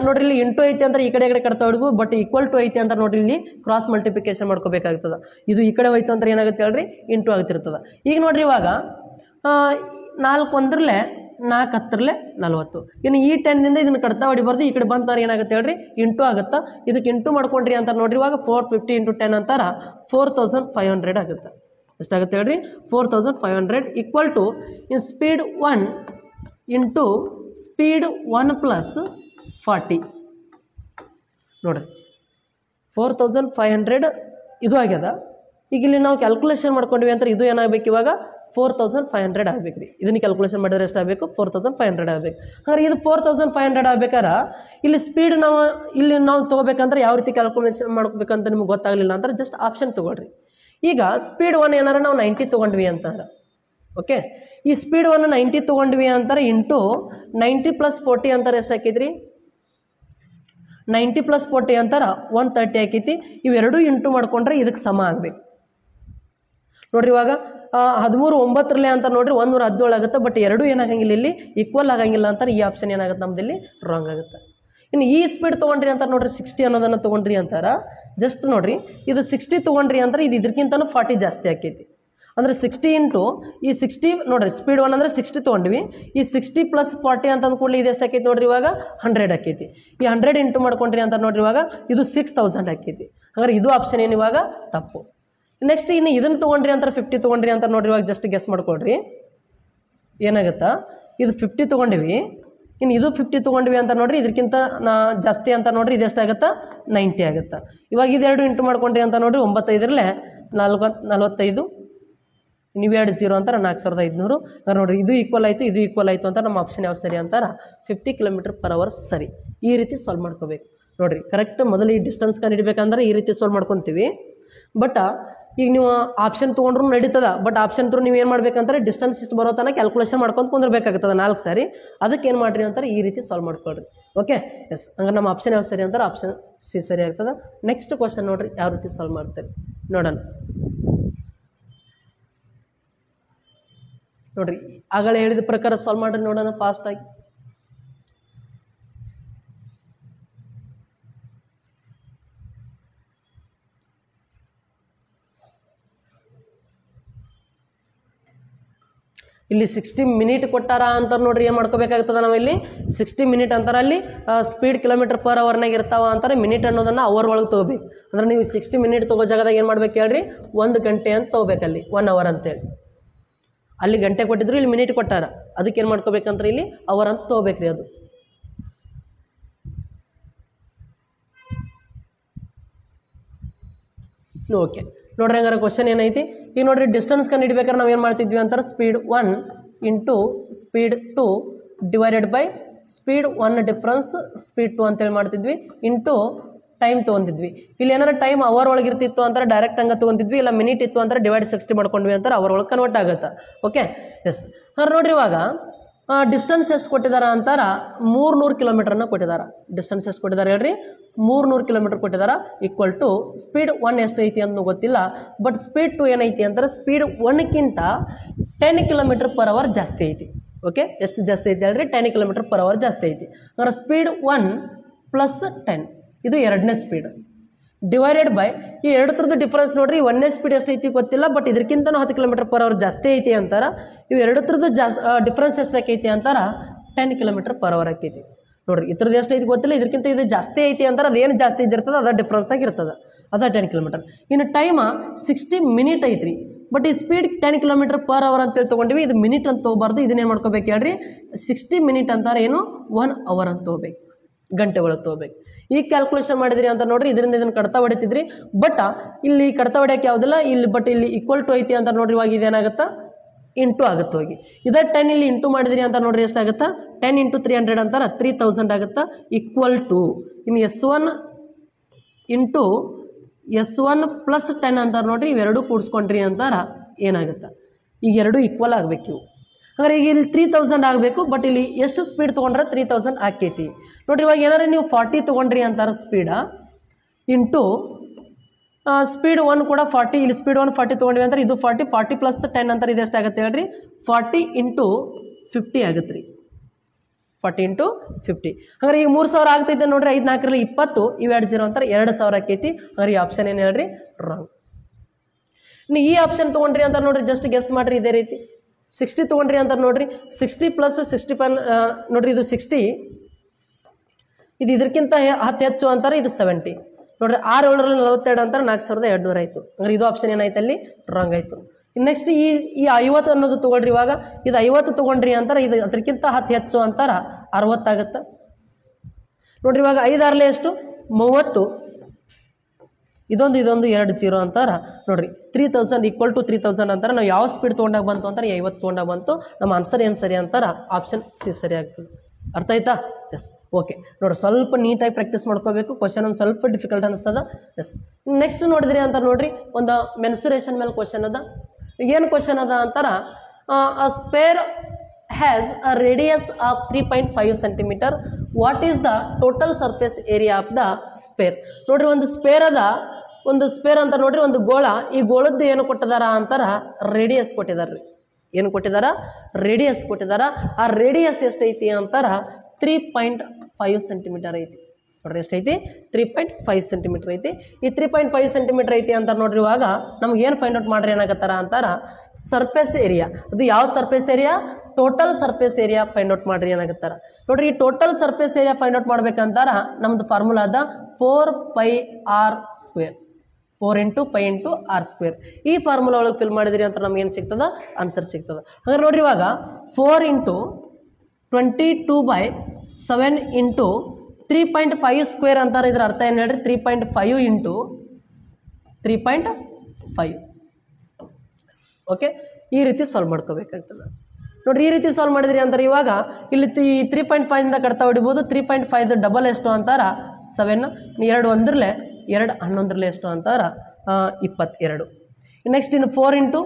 ನೋಡ್ರಿ ಇಲ್ಲಿ ಇಂಟು ಐತಿ ಅಂದ್ರೆ ಈ ಕಡೆ ಕಡ್ತಾ ಹೊಡ್ಬು. ಬಟ್ ಈಕ್ವಲ್ ಟು ಐತಿ ಅಂತ ನೋಡ್ರಿ ಇಲ್ಲಿ ಕ್ರಾಸ್ ಮಲ್ಟಿಪ್ಲಿಕೇಶನ್ ಮಾಡ್ಕೋಬೇಕಾಗ್ತದೆ. ಇದು ಈ ಕಡೆ ಹೋಯ್ತು ಅಂದ್ರೆ ಏನಾಗುತ್ತೆ ಹೇಳ್ರಿ ಇಂಟು ಆಗ್ತಿರ್ತದೆ. ಈಗ ನೋಡ್ರಿ ಇವಾಗ 4 ಒಂದ್ರಲ್ಲೇ 4 ಹತ್ತರಲ್ಲೇ 40. ಇನ್ನು ಈ 10ನಿಂದ ಇದನ್ನು ಕಡ್ತಾ ಹೊಡಿಬಾರ್ದು, ಈ ಕಡೆ ಬಂತಾರೆ ಏನಾಗುತ್ತೆ ಹೇಳ್ರಿ ಇಂಟು ಆಗುತ್ತಾ. ಇದಕ್ಕೆ ಇಂಟು ಮಾಡ್ಕೊಂಡ್ರಿ ಅಂತ ನೋಡ್ರಿ ಇವಾಗ 450 × 10 ಅಂತಾರ 4500 ಆಗುತ್ತೆ. ಎಷ್ಟಾಗುತ್ತೆ ಹೇಳ್ರಿ 4500 equal to in speed 1 into speed 1 + 40 ನೋಡ್ರಿ 4500 ಇದು ಆಗ್ಯದ. ಈಗ ಇಲ್ಲಿ ನಾವು ಕ್ಯಾಲ್ಕುಲೇಷನ್ ಮಾಡ್ಕೊಂಡ್ವಿ ಅಂತ ಇದು ಏನಾಗಬೇಕು ಇವಾಗ 4500 ಆಗಬೇಕು ರೀ. ಇದನ್ನು ಕ್ಯಾಲ್ಕುಲೇಷನ್ ಮಾಡಿದ್ರೆ ಎಷ್ಟು ಆಗಬೇಕು 4500 ಆಗಬೇಕು. ಹಾಗಾದ್ರೆ ಇದು 4500 ಆಗ್ಬೇಕಾರೆ ಇಲ್ಲಿ ಸ್ಪೀಡ್ ನಾವು ತೊಗೋಬೇಕಂದ್ರೆ ಯಾವ ರೀತಿ ಕ್ಯಾಲ್ಕುಲೇಷನ್ ಮಾಡ್ಕೋಬೇಕಂತ ನಿಮ್ಗೆ ಗೊತ್ತಾಗಲಿಲ್ಲ ಅಂದ್ರೆ ಜಸ್ಟ್ ಆಪ್ಷನ್ ತೊಗೊಳ್ರಿ. ಈಗ ಸ್ಪೀಡ್ 1 ಏನಾರ ನಾವು 90 ತೊಗೊಂಡ್ವಿ ಅಂತಾರೆ. ಓಕೆ, ಈ ಸ್ಪೀಡ್ 1 90 ತೊಗೊಂಡ್ವಿ ಅಂತಾರೆ ಇಂಟು 90 + 40 ಅಂತಾರೆ ಎಷ್ಟು ಹಾಕಿದ್ರಿ 90 + 40 ಅಂತಾರೆ 130 ಹಾಕೈತಿ. ಇವೆರಡೂ ಇಂಟು ಮಾಡ್ಕೊಂಡ್ರೆ ಇದಕ್ಕೆ ಸಮ ಆಗಬೇಕು ನೋಡ್ರಿ. ಇವಾಗ 13 ಅಂತ ನೋಡ್ರಿ 117 ಆಗುತ್ತೆ. ಬಟ್ ಎರಡೂ ಏನಾಗಂಗಿಲ್ಲ ಇಲ್ಲಿ ಈಕ್ವಲ್ ಆಗಂಗಿಲ್ಲ ಅಂತಾರೆ. ಈ ಆಪ್ಷನ್ ಏನಾಗುತ್ತೆ ನಮ್ದಲ್ಲಿ ರಾಂಗ್ ಆಗುತ್ತೆ. ಇನ್ನು ಈ ಸ್ಪೀಡ್ ತೊಗೊಂಡ್ರಿ ಅಂತಾರೆ ನೋಡ್ರಿ 60 ಅನ್ನೋದನ್ನು ತೊಗೊಂಡ್ರಿ ಅಂತಾರೆ. ಜಸ್ಟ್ ನೋಡ್ರಿ ಇದು 60 ತೊಗೊಂಡ್ರಿ ಅಂದ್ರೆ ಇದು ಇದಕ್ಕಿಂತನೂ 40 ಜಾಸ್ತಿ ಆಕೈತಿ. ಅಂದರೆ 60 ಇಂಟು ಈ 60 ನೋಡ್ರಿ ಸ್ಪೀಡ್ 1 ಅಂದರೆ 60 ತೊಗೊಂಡ್ವಿ. ಈ 60 + 40 ಅಂತಂದು ಕೂಡಲೇ ಇದು ಎಷ್ಟು ಆಕೈತಿ ನೋಡ್ರಿ ಇವಾಗ 100 ಆಕೈತಿ. ಈ 100 ಇಂಟು ಮಾಡ್ಕೊಂಡ್ರಿ ಅಂತ ನೋಡ್ರಿ ಇವಾಗ ಇದು 6000 ಆಕೈತಿ. ಹಾಗಾದ್ರೆ ಇದು ಆಪ್ಷನ್ ಏನು ಇವಾಗ ತಪ್ಪು. ನೆಕ್ಸ್ಟ್ ಇನ್ನು ಇದನ್ನು ತೊಗೊಂಡ್ರಿ ಅಂತಾರೆ 50 ತೊಗೊಂಡ್ರಿ ಅಂತ ನೋಡ್ರಿ ಇವಾಗ ಜಸ್ಟ್ ಗೆಸ್ ಮಾಡ್ಕೊಳ್ರಿ ಏನಾಗುತ್ತಾ. ಇದು 50 ತೊಗೊಂಡಿವಿ, ಇನ್ನು ಇದು 50 ತೊಗೊಂಡ್ವಿ ಅಂತ ನೋಡ್ರಿ ಇದಕ್ಕಿಂತ ಜಾಸ್ತಿ ಅಂತ ನೋಡ್ರಿ ಇದು ಎಷ್ಟಾಗುತ್ತಾ 90 ಆಗುತ್ತಾ. ಇವಾಗ ಇದೆರಡು ಇಂಟು ಮಾಡ್ಕೊಂಡ್ರಿ ಅಂತ ನೋಡ್ರಿ 9 45 ನೀವು 2 0 ಅಂತಾರೆ 4500. ನೋಡ್ರಿ ಇದು ಈಕ್ವಲ್ ಆಯಿತು ಇದು ಈಕ್ವಲ್ ಆಯಿತು ಅಂತ ನಮ್ಮ ಆಪ್ಷನ್ ಯಾವ ಸರಿ ಅಂತಾರೆ 50 km/h ಸರಿ. ಈ ರೀತಿ ಸಾಲ್ವ್ ಮಾಡ್ಕೋಬೇಕು ನೋಡ್ರಿ. ಕರೆಕ್ಟ್ ಮೊದಲು ಈ ಡಿಸ್ಟೆನ್ಸ್ ಕಂಡುಹಿಡಬೇಕಂದ್ರೆ ಈ ರೀತಿ ಸಾಲ್ವ್ ಮಾಡ್ಕೊತೀವಿ. ಬಟ್ ಈಗ ನೀವು ಆಪ್ಷನ್ ತೊಗೊಂಡ್ರು ನಡೀತದ. ಬಟ್ ಆಪ್ಷನ್ ತ್ರೂ ನೀವು ಏನು ಮಾಡ್ಬೇಕಂತಾರೆ ಡಿಸ್ಟೆನ್ಸ್ ಇಷ್ಟು ಬರೋ ತನಕ ಕ್ಯಾಲ್ಕುಲೇಷನ್ ಮಾಡ್ಕೊಂಡು ಕುಂದಿರ್ಬೇಕಾಗ್ತದೆ 4 ಸಾರಿ. ಅದಕ್ಕೆ ಏನು ಮಾಡಿರಿ ಅಂತಾರೆ ಈ ರೀತಿ ಸಾಲ್ವ್ ಮಾಡ್ಕೊಳ್ರಿ. ಓಕೆ ಎಸ್, ಹಂಗಾರೆ ನಮ್ಮ ಆಪ್ಷನ್ ಯಾವ ಸರಿ ಅಂತಾರೆ ಆಪ್ಷನ್ ಸಿ ಸರಿ ಆಗ್ತದೆ. ನೆಕ್ಸ್ಟ್ ಕ್ವಶನ್ ನೋಡ್ರಿ ಯಾವ ರೀತಿ ಸಾಲ್ವ್ ಮಾಡ್ತಾರೆ ನೋಡೋಣ. ನೋಡ್ರಿ ಆಗಲೇ ಹೇಳಿದ ಪ್ರಕಾರ ಸಾಲ್ವ್ ಮಾಡ್ರಿ ನೋಡೋಣ ಫಾಸ್ಟಾಗಿ. ಇಲ್ಲಿ 60 ಮಿನಿಟ್ ಕೊಟ್ಟಾರ ಅಂತ ನೋಡ್ರಿ ಏನು ಮಾಡ್ಕೋಬೇಕಾಗ್ತದೆ ನಾವು ಇಲ್ಲಿ 60 ಮಿನಿಟ್ ಅಂತಾರೆ. ಅಲ್ಲಿ ಸ್ಪೀಡ್ km/hನಾಗ ಇರ್ತಾವ ಅಂತಾರೆ. ಮಿನಿಟ್ ಅನ್ನೋದನ್ನು ಅವರ್ ಒಳಗೆ ತೊಗೋಬೇಕು. ಅಂದ್ರೆ ನೀವು 60 ಮಿನಿಟ್ ತೊಗೋ ಜಾಗದಾಗ ಏನು ಮಾಡ್ಬೇಕು ಹೇಳ್ರಿ 1 ಗಂಟೆ ಅಂತ ತೊಗೋಬೇಕಲ್ಲಿ 1 ಅವರ್ ಅಂತೇಳಿ. ಅಲ್ಲಿ ಗಂಟೆ ಕೊಟ್ಟಿದ್ರು ಇಲ್ಲಿ ಮಿನಿಟ್ ಕೊಟ್ಟಾರ. ಅದಕ್ಕೆ ಏನು ಮಾಡ್ಕೋಬೇಕಂದ್ರೆ ಇಲ್ಲಿ ಅವರ್ ಅಂತ ತೊಗೋಬೇಕ್ರಿ. ಅದು ಓಕೆ ನೋಡ್ರಿ. ಹಂಗಾರೆ ಕ್ವಶನ್ ಏನೈತಿ ಈಗ ನೋಡ್ರಿ ಡಿಸ್ಟೆನ್ಸ್ ಕಂಡು ಹಿಡಿಬೇಕಾದ್ರೆ ನಾವು ಏನು ಮಾಡ್ತಿದ್ವಿ ಅಂತಾರೆ speed 1 into speed 2 divided by speed 1 difference speed 2 ಅಂತೇಳಿ ಮಾಡ್ತಿದ್ವಿ ಇಂಟು ಟೈಮ್ ತೊಗೊಂತಿದ್ವಿ. ಇಲ್ಲಿ ಏನಾರ ಟೈಮ್ ಅವರ್ ಒಳಗೆ ಇರ್ತಿತ್ತು ಅಂತಾರೆ ಡೈರೆಕ್ಟ್ ಹಂಗೆ ತೊಗೊಂತಿದ್ವಿ. ಇಲ್ಲ ಮಿನಿಟ್ ಇತ್ತು ಅಂದ್ರೆ ಡಿವೈಡ್ 60 ಮಾಡ್ಕೊಂಡ್ವಿ ಅಂತಾರೆ ಅವರ್ ಒಳಗೆ ಕನ್ವರ್ಟ್ ಆಗುತ್ತೆ. ಓಕೆ ಎಸ್, ಹಾಂ ನೋಡ್ರಿ ಇವಾಗ ಡಿಸ್ಟೆನ್ಸ್ ಎಷ್ಟು ಕೊಟ್ಟಿದ್ದಾರೆ ಅಂತಾರ 300 ಕಿಲೋಮೀಟರ್ನ ಕೊಟ್ಟಿದ್ದಾರೆ. ಡಿಸ್ಟೆನ್ಸ್ ಎಷ್ಟು ಕೊಟ್ಟಿದ್ದಾರೆ ಹೇಳ್ರಿ 300 ಕಿಲೋಮೀಟರ್ ಕೊಟ್ಟಿದ್ದಾರೆ. ಈಕ್ವಲ್ ಟು ಸ್ಪೀಡ್ 1 ಎಷ್ಟು ಐತಿ ಅಂತ ಗೊತ್ತಿಲ್ಲ. ಬಟ್ ಸ್ಪೀಡ್ 2 ಏನೈತಿ ಅಂತಾರೆ ಸ್ಪೀಡ್ 1ಕ್ಕಿಂತ 10 km/h ಜಾಸ್ತಿ ಐತಿ. ಓಕೆ ಎಷ್ಟು ಜಾಸ್ತಿ ಐತಿ ಹೇಳ್ರಿ 10 km/h ಜಾಸ್ತಿ ಐತಿ. ಅಂದ್ರೆ ಸ್ಪೀಡ್ 1 + 10 ಇದು ಎರಡನೇ ಸ್ಪೀಡ್ ಡಿವೈಡೆಡ್ ಬೈ ಈ ಎರಡು ಥರದ್ದು ಡಿಫ್ರೆನ್ಸ್ ನೋಡ್ರಿ. 1ನೇ ಸ್ಪೀಡ್ ಎಷ್ಟು ಐತಿ ಗೊತ್ತಿಲ್ಲ. ಬಟ್ ಇದಕ್ಕಿಂತನೂ 10 km/h ಜಾಸ್ತಿ ಐತಿ ಅಂತಾರೆ. ಇವು ಎರಡು ಥರದ್ದು ಡಿಫ್ರೆನ್ಸ್ ಎಷ್ಟು ಆಕೈತಿ ಅಂತಾರೆ 10 km/h ಆಕೈತಿ ನೋಡ್ರಿ. ಇದ್ರದ್ದು ಎಷ್ಟು ಐತಿ ಗೊತ್ತಿಲ್ಲ. ಇದಕ್ಕಿಂತ ಇದು ಜಾಸ್ತಿ ಐತಿ ಅಂತಾರೆ. ಅದೇನು ಜಾಸ್ತಿ ಇದ್ದಿರ್ತದೆ ಅದ ಡಿಫ್ರೆನ್ಸ್ ಆಗಿರ್ತದೆ. ಅದ 10 km. ಇನ್ನು ಟೈಮ 60 ಮಿನಿಟ್ ಐತ್ರಿ. ಬಟ್ ಈ ಸ್ಪೀಡ್ 10 km/h ಅಂತೇಳಿ ತೊಗೊಂಡಿವಿ. ಇದು ಮಿನಿಟ್ ಅಂತ ತೊಗೋಬಾರ್ದು. ಇದನ್ನೇನು ಮಾಡ್ಕೋಬೇಕು ಹೇಳ್ರಿ 60 ಮಿನಿಟ್ ಅಂತಾರೆ ಏನು 1 ಅವರ್ ಅಂತ ತೊಗೋಬೇಕು. ಗಂಟೆ ಒಳಗೆ ತೊಗೋಬೇಕು. ಈಗ ಕ್ಯಾಲ್ಕುಲೇಷನ್ ಮಾಡಿದ್ರಿ ಅಂತ ನೋಡ್ರಿ ಇದರಿಂದ ಇದನ್ನು ಕಡ್ತಾ ಹೊಡಿತಿದ್ರಿ. ಬಟ್ ಇಲ್ಲಿ ಕಡ್ತಾ ಹೊಡ್ಯಕ್ಕೆ ಯಾವುದಿಲ್ಲ ಇಲ್ಲಿ. ಬಟ್ ಇಲ್ಲಿ ಈಕ್ವಲ್ ಟು ಐತಿ ಅಂತ ನೋಡ್ರಿ. ಇವಾಗ ಇದೇನಾಗುತ್ತಾ ಇಂಟು ಆಗುತ್ತೆ ಹೋಗಿ. ಇದೇ 10 ಇಲ್ಲಿ ಇಂಟು ಮಾಡಿದ್ರಿ ಅಂತ ನೋಡ್ರಿ ಎಷ್ಟಾಗುತ್ತಾ 10 × 300 ಅಂತಾರೆ 3000 ಆಗುತ್ತಾ. ಈಕ್ವಲ್ ಟು ಇನ್ನು S1 ಇಂಟು S1 + 10 ಅಂತಾರೆ ನೋಡ್ರಿ. ಇವೆರಡು ಕೂಡಿಸ್ಕೊಂಡ್ರಿ ಅಂತಾರೆ ಏನಾಗುತ್ತೆ ಈಗ ಎರಡು ಈಕ್ವಲ್ ಆಗಬೇಕು ಇವು. ಹಾಗಾದ್ರೆ ಈಗ ಇಲ್ಲಿ 3000 ಆಗಬೇಕು. ಬಟ್ ಇಲ್ಲಿ ಎಷ್ಟು ಸ್ಪೀಡ್ ತೊಗೊಂಡ್ರೆ 3000 ಆಕೈತಿ ನೋಡ್ರಿ. ಇವಾಗ ಏನಾದ್ರೆ ನೀವು 40 ತೊಗೊಂಡ್ರಿ ಅಂತಾರೆ ಸ್ಪೀಡ ಇಂಟು ಸ್ಪೀಡ್ 1 ಕೂಡ 40. ಇಲ್ಲಿ ಸ್ಪೀಡ್ 1 40 ತೊಗೊಂಡ್ವಿ ಅಂದ್ರೆ ಇದು 40 + 10 ಅಂತಾರೆ ಇದು ಎಷ್ಟಾಗುತ್ತೆ ಹೇಳ್ರಿ 40 × 50 ಆಗುತ್ತೆ ರೀ. 40 × 50 ಹಾಗಾದ್ರೆ ಈಗ 3000 ಆಗ್ತೈತೆ ನೋಡ್ರಿ. 5 4 20 ಇವು 2 0 ಅಂತಾರೆ 2000 ಆಕೈತಿ. ಹಾಗಾದ್ರೆ ಈ ಆಪ್ಷನ್ ಏನು ಹೇಳ್ರಿ ರಾಂಗ್. ಇನ್ನು ಈ ಆಪ್ಷನ್ ತೊಗೊಂಡ್ರಿ ಅಂತ ನೋಡ್ರಿ ಜಸ್ಟ್ ಗೆಸ್ ಮಾಡ್ರಿ. ಇದೇ ರೀತಿ 60 ತೊಗೊಂಡ್ರಿ ಅಂತ ನೋಡ್ರಿ 60 + 60 ನೋಡ್ರಿ ಇದು 60 ಇದು ಇದಕ್ಕಿಂತ 10 ಹೆಚ್ಚು ಅಂತಾರೆ ಇದು 70 ನೋಡ್ರಿ. 6 7 42 ಅಂತಾರೆ 4200 ಆಯಿತು. ಅಂದ್ರೆ ಇದು ಆಪ್ಷನ್ ಏನಾಯ್ತು ಅಲ್ಲಿ ರಾಂಗ್ ಆಯಿತು. ನೆಕ್ಸ್ಟ್ ಈ 50 ಅನ್ನೋದು ತೊಗೊಳ್ರಿ. ಇವಾಗ ಇದು 50 ತೊಗೊಂಡ್ರಿ ಅಂತಾರೆ ಇದು ಅದಕ್ಕಿಂತ 10 ಹೆಚ್ಚು ಅಂತಾರೆ 60 ಆಗುತ್ತೆ ನೋಡ್ರಿ. ಇವಾಗ 5 6 ಎಷ್ಟು 30 ಇದೊಂದು 2 0 ಅಂತಾರ ನೋಡ್ರಿ 3000 = 3000 ಅಂತಾರೆ. ನಾವು ಯಾವ ಸ್ಪೀಡ್ ತೊಗೊಂಡಾಗ ಬಂತು ಅಂತಾರೆ 50 ತೊಗೊಂಡಾಗ ಬಂತು. ನಮ್ಮ ಆನ್ಸರ್ ಏನು ಸರಿ ಅಂತಾರೆ ಆಪ್ಷನ್ ಸಿ ಸರಿ ಆಗ್ತದೆ. ಅರ್ಥ ಆಯ್ತಾ? ಎಸ್ ಓಕೆ ನೋಡ್ರಿ ಸ್ವಲ್ಪ ನೀಟಾಗಿ ಪ್ರಾಕ್ಟೀಸ್ ಮಾಡ್ಕೋಬೇಕು. ಕ್ವಶನ್ ಒಂದು ಸ್ವಲ್ಪ ಡಿಫಿಕಲ್ಟ್ ಅನಿಸ್ತದ. ಎಸ್ ನೆಕ್ಸ್ಟ್ ನೋಡಿದ್ರಿ ಅಂತ ನೋಡ್ರಿ ಒಂದು ಮೆನ್ಸುರೇಷನ್ ಮೇಲೆ ಕ್ವಶನ್ ಅದ. ಏನು ಕ್ವಶನ್ ಅದ ಅಂತಾರ a sphere has a radius of 3.5 cm. What is the total surface area of the sphere? ನೋಡ್ರಿ ಒಂದು ಸ್ಪೇರ್ ಅದ, ಒಂದು ಸ್ಪೇರ್ ಅಂತ ನೋಡ್ರಿ ಒಂದು ಗೋಳ. ಈ ಗೋಳದ್ದು ಏನು ಕೊಟ್ಟಿದಾರ ಅಂತಾರ ರೇಡಿಯಸ್ ಕೊಟ್ಟಿದಾರ್ರಿ. ಏನು ಕೊಟ್ಟಿದಾರ? ರೇಡಿಯಸ್ ಕೊಟ್ಟಿದಾರ. ಆ ರೇಡಿಯಸ್ ಎಷ್ಟೈತಿ ಅಂತಾರ 3.5 cm ಐತಿ. ನೋಡ್ರಿ ಎಷ್ಟೈತಿ? 3.5 cm ಐತಿ. ಈ 3.5 cm ಐತಿ ಅಂತ ನೋಡ್ರಿ. ಇವಾಗ ನಮ್ಗೆ ಏನು ಫೈಂಡ್ ಔಟ್ ಮಾಡ್ರಿ ಏನಾಗತ್ತಾರ ಅಂತಾರ ಸರ್ಫೇಸ್ ಏರಿಯಾ. ಅದು ಯಾವ surface area? Total surface area find out ಮಾಡ್ರಿ ಏನಾಗತ್ತಾರ. ನೋಡ್ರಿ ಈ total surface area find out ಮಾಡ್ಬೇಕಂತಾರ ನಮ್ದು ಫಾರ್ಮುಲಾ ಅದ 4πr². 4 × π × r². ಈ ಫಾರ್ಮುಲಾ ಒಳಗೆ ಫಿಲ್ ಮಾಡಿದ್ರಿ ಅಂತ ನಮ್ಗೆ ಏನು ಸಿಗ್ತದ? ಆನ್ಸರ್ ಸಿಗ್ತದ. ಹಾಗಾದ್ರೆ ನೋಡ್ರಿ ಇವಾಗ 4 × 22/7 × 3.5² ಅಂತಾರೆ. ಇದ್ರ ಅರ್ಥ ಏನು ಹೇಳ್ರಿ? 3.5 × 3.5. ಓಕೆ ಈ ರೀತಿ ಸಾಲ್ವ್ ಮಾಡ್ಕೋಬೇಕಾಗ್ತದೆ. ನೋಡ್ರಿ ಈ ರೀತಿ ಸಾಲ್ವ್ ಮಾಡಿದ್ರಿ ಅಂತಾರೆ. ಇವಾಗ ಇಲ್ಲಿ 3.5 ಇಂದ ಕಡ್ತಾ ಹೊಡಿಬೋದು. 3.5 ಡಬಲ್ ಎಷ್ಟು ಅಂತಾರ 7. 2 1 2 11 ಎಷ್ಟು ಅಂತಾರ 22. ನೆಕ್ಸ್ಟ್ ಇನ್ನು 4 ×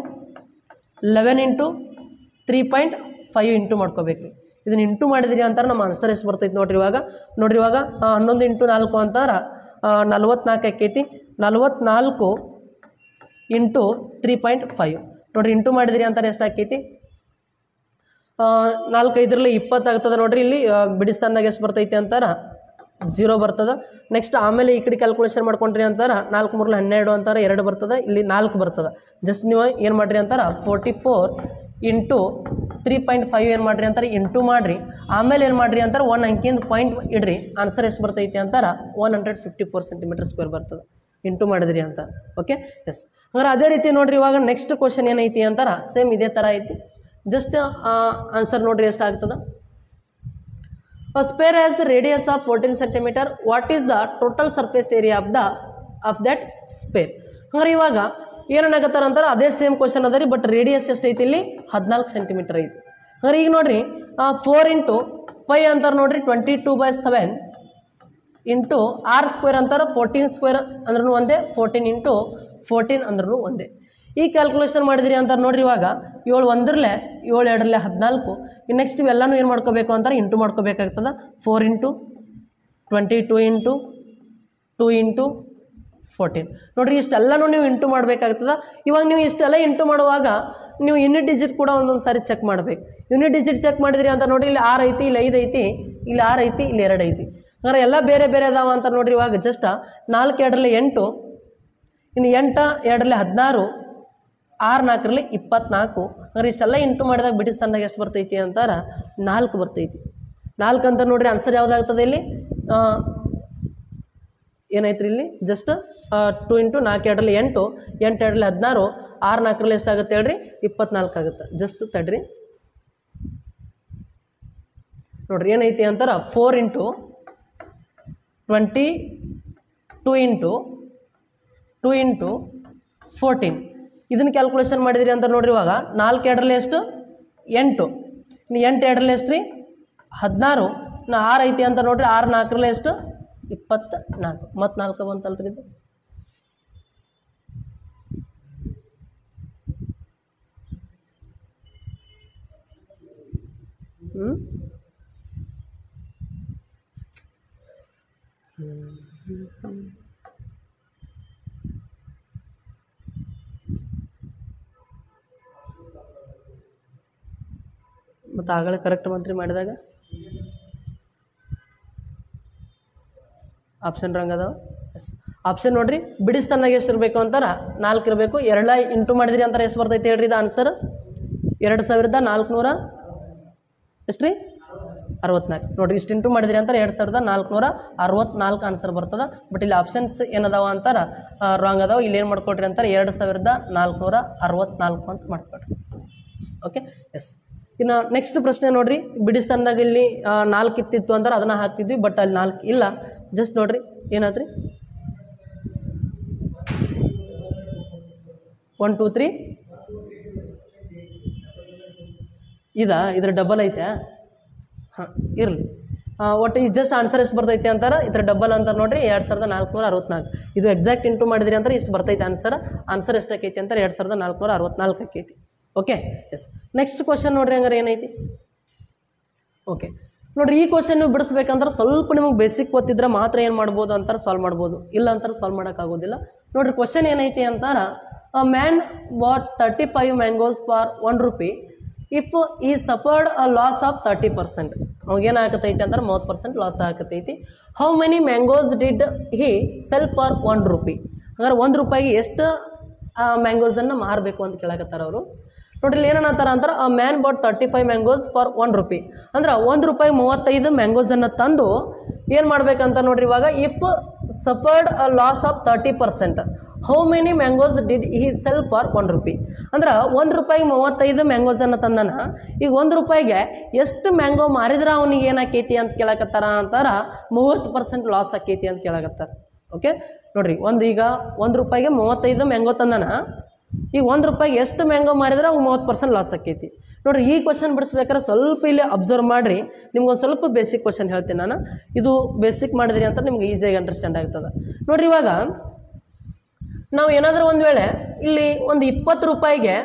11 × 3.5 ಇಂಟು ಮಾಡ್ಕೋಬೇಕು. ಇದನ್ನ ಇಂಟು ಮಾಡಿದ್ರಿ ಅಂತಾರೆ ನಮ್ಮ ಆನ್ಸರ್ ಎಷ್ಟು ಬರ್ತೈತೆ ನೋಡ್ರಿ. ಇವಾಗ 11 × 4 ಅಂತಾರ 44 ಆಕೈತಿ. 44 × 3.5 ನೋಡ್ರಿ ಇಂಟು ಮಾಡಿದ್ರಿ ಅಂತಾರೆ ಎಷ್ಟು ಆಕೈತಿ? 4 5 20 ಆಗ್ತದೆ ನೋಡ್ರಿ. ಇಲ್ಲಿ ಬಿಡಿಸ್ತಾನಾಗ ಎಷ್ಟು ಬರ್ತೈತಿ ಅಂತಾರ 0 ಬರ್ತದೆ. ನೆಕ್ಸ್ಟ್ ಆಮೇಲೆ ಈ ಕಡೆ ಕ್ಯಾಲ್ಕುಲೇಷನ್ ಮಾಡ್ಕೊಂಡ್ರಿ ಅಂತಾರ 4 3 12 ಅಂತಾರೆ 2 ಬರ್ತದೆ. ಇಲ್ಲಿ 4 ಬರ್ತದೆ. ಜಸ್ಟ್ ನೀವು ಏನು ಮಾಡ್ರಿ ಅಂತಾರ 44 × 3.5 ಏನು ಮಾಡ್ರಿ ಅಂತಾರೆ ಇಂಟು ಮಾಡ್ರಿ. ಆಮೇಲೆ ಏನು ಮಾಡ್ರಿ ಅಂತಾರೆ 1 ಅಂಕಿಯಿಂದ ಪಾಯಿಂಟ್ ಇಡ್ರಿ. ಆನ್ಸರ್ ಎಷ್ಟು ಬರ್ತೈತಿ ಅಂತಾರ 154 cm² ಬರ್ತದೆ. ಇಂಟು ಮಾಡಿದ್ರಿ ಅಂತ. ಓಕೆ ಎಸ್ ಹಾಗಾದ್ರೆ ಅದೇ ರೀತಿ ನೋಡ್ರಿ. ಇವಾಗ ನೆಕ್ಸ್ಟ್ ಕ್ವಶನ್ ಏನೈತಿ ಅಂತಾರ ಸೇಮ್ ಇದೇ ಥರ ಐತಿ. ಜಸ್ಟ್ ಆನ್ಸರ್ ನೋಡ್ರಿ ಎಷ್ಟಾಗ್ತದೆ. A sphere has a radius of 14 cm. What is the total surface area of that sphere? ಹಾಗಾದ್ರೆ ಇವಾಗ ಏನಾಗತ್ತಾರ ಅಂತಾರೆ ಅದೇ ಸೇಮ್ ಕ್ವಶನ್ ಅದ ರೀ. ಬಟ್ ರೇಡಿಯಸ್ ಎಷ್ಟೈತಿ? ಇಲ್ಲಿ 14 cm ಐತಿ. ಹಾಗಾದ್ರೆ ಈಗ ನೋಡ್ರಿ 4 × π ಅಂತಾರೆ ನೋಡ್ರಿ 22/7 × r² ಅಂತಾರೆ 14² ಅಂದ್ರೂ ಒಂದೇ. 14 × 14 ಅಂದ್ರೂ ಒಂದೇ. ಈ ಕ್ಯಾಲ್ಕುಲೇಷನ್ ಮಾಡಿದ್ರಿ ಅಂತಾರೆ ನೋಡ್ರಿ. ಇವಾಗ 7 1 7 2 14. ನೆಕ್ಸ್ಟ್ ಇವೆಲ್ಲನೂ ಏನು ಮಾಡ್ಕೋಬೇಕು ಅಂತಾರೆ ಇಂಟು ಮಾಡ್ಕೋಬೇಕಾಗ್ತದೆ. 4 × 22 × 2 × 14 ನೋಡ್ರಿ ಇಷ್ಟೆಲ್ಲನೂ ನೀವು ಇಂಟು ಮಾಡಬೇಕಾಗ್ತದೆ. ಇವಾಗ ನೀವು ಇಷ್ಟೆಲ್ಲ ಇಂಟು ಮಾಡುವಾಗ ನೀವು ಯೂನಿಟ್ ಡಿಜಿಟ್ ಕೂಡ ಒಂದೊಂದು ಸಾರಿ ಚೆಕ್ ಮಾಡಬೇಕು. ಯೂನಿಟ್ ಡಿಜಿಟ್ ಚೆಕ್ ಮಾಡಿದ್ರಿ ಅಂತ ನೋಡ್ರಿ ಇಲ್ಲಿ 6 ಐತಿ, ಇಲ್ಲಿ 5 ಐತಿ, ಇಲ್ಲಿ 6 ಐತಿ, ಇಲ್ಲಿ 2 ಐತಿ. ಹಾಗಾದ್ರೆ ಎಲ್ಲ ಬೇರೆ ಬೇರೆ ಅದಾವ ಅಂತ ನೋಡ್ರಿ. ಇವಾಗ ಜಸ್ಟ್ 4 2 8, ಇನ್ನು 8 2 16, 6 4 24. ಹಾಗಾದ್ರೆ ಇಷ್ಟೆಲ್ಲ ಇಂಟು ಮಾಡಿದಾಗ ಬಿಡಿಸ್ತಾನಾಗ ಎಷ್ಟು ಬರ್ತೈತಿ ಅಂತಾರ 4 ಬರ್ತೈತಿ. 4 ಅಂತ ನೋಡ್ರಿ ಆನ್ಸರ್ ಯಾವುದಾಗ್ತದೆ ಇಲ್ಲಿ? ಏನೈತ್ರಿ ಇಲ್ಲಿ ಜಸ್ಟ್ 2 × 4 2 8, 8 2 16, 6 4 ಎಷ್ಟಾಗುತ್ತೆ ಹೇಳ್ರಿ 24 ಆಗುತ್ತೆ. ಜಸ್ಟ್ ತಡ್ರಿ ನೋಡ್ರಿ ಏನೈತಿ ಅಂತಾರ 4 × 22 × 2 × 14 ಇದನ್ನು ಕ್ಯಾಲ್ಕುಲೇಷನ್ ಮಾಡಿದ್ರಿ ಅಂತ ನೋಡ್ರಿ. ಇವಾಗ 4 2 ಎಷ್ಟು 8, ಇನ್ನು 8 2 ಎಷ್ಟು ರೀ 16, ಇನ್ನು 6 ಐತಿ ಅಂತ ನೋಡ್ರಿ 6 4 ಎಷ್ಟು 24. ಮತ್ತು 4 ಬಂತಲ್ರಿ ಇದು. ಮತ್ತು ಆಗಲೇ ಕರೆಕ್ಟ್ ಮಂತ್ರಿ ಮಾಡಿದಾಗ ಆಪ್ಷನ್ ರಾಂಗ್ ಅದಾವ. ಎಸ್ ಆಪ್ಷನ್ ನೋಡ್ರಿ ಬಿಡಿಸ್ತಾನಾಗ ಎಷ್ಟು ಇರಬೇಕು ಅಂತಾರ 4 ಇರಬೇಕು. 2 ಇಂಟು ಮಾಡಿದ್ರಿ ಅಂತಾರೆ ಎಷ್ಟು ಬರ್ತೈತೆ ಹೇಳ್ರಿ ಇದು ಆನ್ಸರ್ 2400 ಎಷ್ಟು ರೀ 64. ನೋಡ್ರಿ ಇಷ್ಟು ಇಂಟು ಮಾಡಿದ್ರಿ ಅಂತಾರೆ 2464 ಆನ್ಸರ್ ಬರ್ತದೆ. ಬಟ್ ಇಲ್ಲಿ ಆಪ್ಷನ್ಸ್ ಏನದಾವ ಅಂತಾರ ರಾಂಗ್ ಅದಾವ. ಇಲ್ಲಿ ಏನು ಮಾಡ್ಕೊಡ್ರಿ ಅಂತಾರೆ 2464 ಅಂತ ಮಾಡ್ಕೊಡ್ರಿ. ಓಕೆ ಎಸ್ ಇನ್ನು ನೆಕ್ಸ್ಟ್ ಪ್ರಶ್ನೆ ನೋಡ್ರಿ. ಬಿಡಿಸ್ತಾನದಾಗ ಇಲ್ಲಿ 4 ಇತ್ತಿತ್ತು ಅಂದ್ರೆ ಅದನ್ನು ಹಾಕ್ತಿದ್ವಿ. ಬಟ್ ಅಲ್ಲಿ 4 ಇಲ್ಲ. ಜಸ್ಟ್ ನೋಡ್ರಿ ಏನಾದ್ರಿ 1 2 3 ಇದ್ರ ಡಬಲ್ ಐತೆ. ಹಾಂ ಇರಲಿ, ಒಟ್ಟು ಈ ಜಸ್ಟ್ ಆನ್ಸರ್ ಎಷ್ಟು ಬರ್ತೈತೆ ಅಂತಾರೆ, ಇದ್ರ ಡಬಲ್ ಅಂತಾರೆ ನೋಡಿರಿ 2464. ಇದು ಎಕ್ಸಾಕ್ಟ್ ಇಂಟು ಮಾಡಿದ್ರಿ ಅಂದ್ರೆ ಇಷ್ಟು ಬರ್ತೈತೆ ಆನ್ಸರ್ ಎಷ್ಟಾಕೈತಿ ಅಂತಾರೆ 2464 ಆಕೈತಿ. Okay yes. ನೆಕ್ಸ್ಟ್ ಕ್ವಶನ್ ನೋಡ್ರಿ, ಹಂಗಾರೆ ಏನೈತಿ. ಓಕೆ ನೋಡ್ರಿ, ಈ ಕ್ವಶನ್ ನೀವು ಬಿಡಿಸ್ಬೇಕಂದ್ರೆ ಸ್ವಲ್ಪ ನಿಮಗೆ ಬೇಸಿಕ್ ಗೊತ್ತಿದ್ರೆ ಮಾತ್ರ ಏನು ಮಾಡ್ಬೋದು ಅಂತಾರೆ ಸಾಲ್ವ್ ಮಾಡ್ಬೋದು, ಇಲ್ಲ ಅಂತಾರೆ ಸಾಲ್ವ್ ಮಾಡೋಕ್ಕಾಗೋದಿಲ್ಲ. ನೋಡ್ರಿ ಕ್ವಶನ್ ಏನೈತಿ ಅಂತಾರೆ, a man bought 35 mangoes for 1 rupee if he suffered a loss of 30%. ಅವಾಗೇನಾಗತೈತಿ ಅಂದ್ರೆ 30% ಲಾಸ್ ಆಗತೈತಿ. How many mangoes did he sell for 1 rupee? ಹಂಗಾರೆ 1 ರೂಪಾಯಿಗೆ ಎಷ್ಟು ಮ್ಯಾಂಗೋಸನ್ನು ಮಾರಬೇಕು ಅಂತ ಕೇಳಕತ್ತಾರ ಅವರು. ನೋಡ್ರಿ ಏನನ್ನತ್ತಾರ ಅಂತಾರೆ, a man bought 35 mangoes for 1 rupee ಅಂದ್ರೆ 1 ರೂಪಾಯಿ 35 ಮ್ಯಾಂಗೋಸನ್ನು ತಂದು ಏನು ಮಾಡ್ಬೇಕಂತ ನೋಡ್ರಿ. ಇವಾಗ if suffered a loss of 30%, how many mangoes did he sell for 1 rupee? ಅಂದ್ರೆ 1 ರೂಪಾಯಿಗೆ 35 ಮ್ಯಾಂಗೋಸನ್ನು ತಂದನ. ಈಗ 1 ರೂಪಾಯಿಗೆ ಎಷ್ಟು ಮ್ಯಾಂಗೋ ಮಾರಿದ್ರೆ ಅವನಿಗೆ ಏನಾಕೈತಿ ಅಂತ ಕೇಳಕತ್ತಾರ ಅಂತಾರ, 30% ಲಾಸ್ ಆಕೈತಿ ಅಂತ ಕೇಳಕತ್ತಾರ. ಓಕೆ ನೋಡ್ರಿ, ಈಗ 1 ರೂಪಾಯಿಗೆ 35 ಮ್ಯಾಂಗೋ ತಂದನ. ಈಗ 1 ರೂಪಾಯಿಗೆ ಎಷ್ಟು ಮ್ಯಾಂಗೋ ಮಾರಿದ್ರೆ ಅವ್ನು 30% ಲಾಸ್ ಆಕೈತಿ. ನೋಡ್ರಿ ಈ ಕ್ವಶನ್ ಬಿಡಿಸ್ಬೇಕಾದ್ರೆ ಸ್ವಲ್ಪ ಇಲ್ಲಿ ಅಬ್ಸರ್ವ್ ಮಾಡಿರಿ, ನಿಮ್ಗೊಂದು ಸ್ವಲ್ಪ ಬೇಸಿಕ್ ಕ್ವಶನ್ ಹೇಳ್ತೀನಿ ನಾನು. ಇದು ಬೇಸಿಕ್ ಮಾಡಿದ್ರಿ ಅಂತ ನಿಮ್ಗೆ ಈಸಿಯಾಗಿ ಅಂಡರ್ಸ್ಟ್ಯಾಂಡ್ ಆಗ್ತದೆ. ನೋಡ್ರಿ ಇವಾಗ ನಾವು ಏನಾದರೂ ಒಂದು ವೇಳೆ ಇಲ್ಲಿ ಒಂದು 20 ರೂಪಾಯಿಗೆ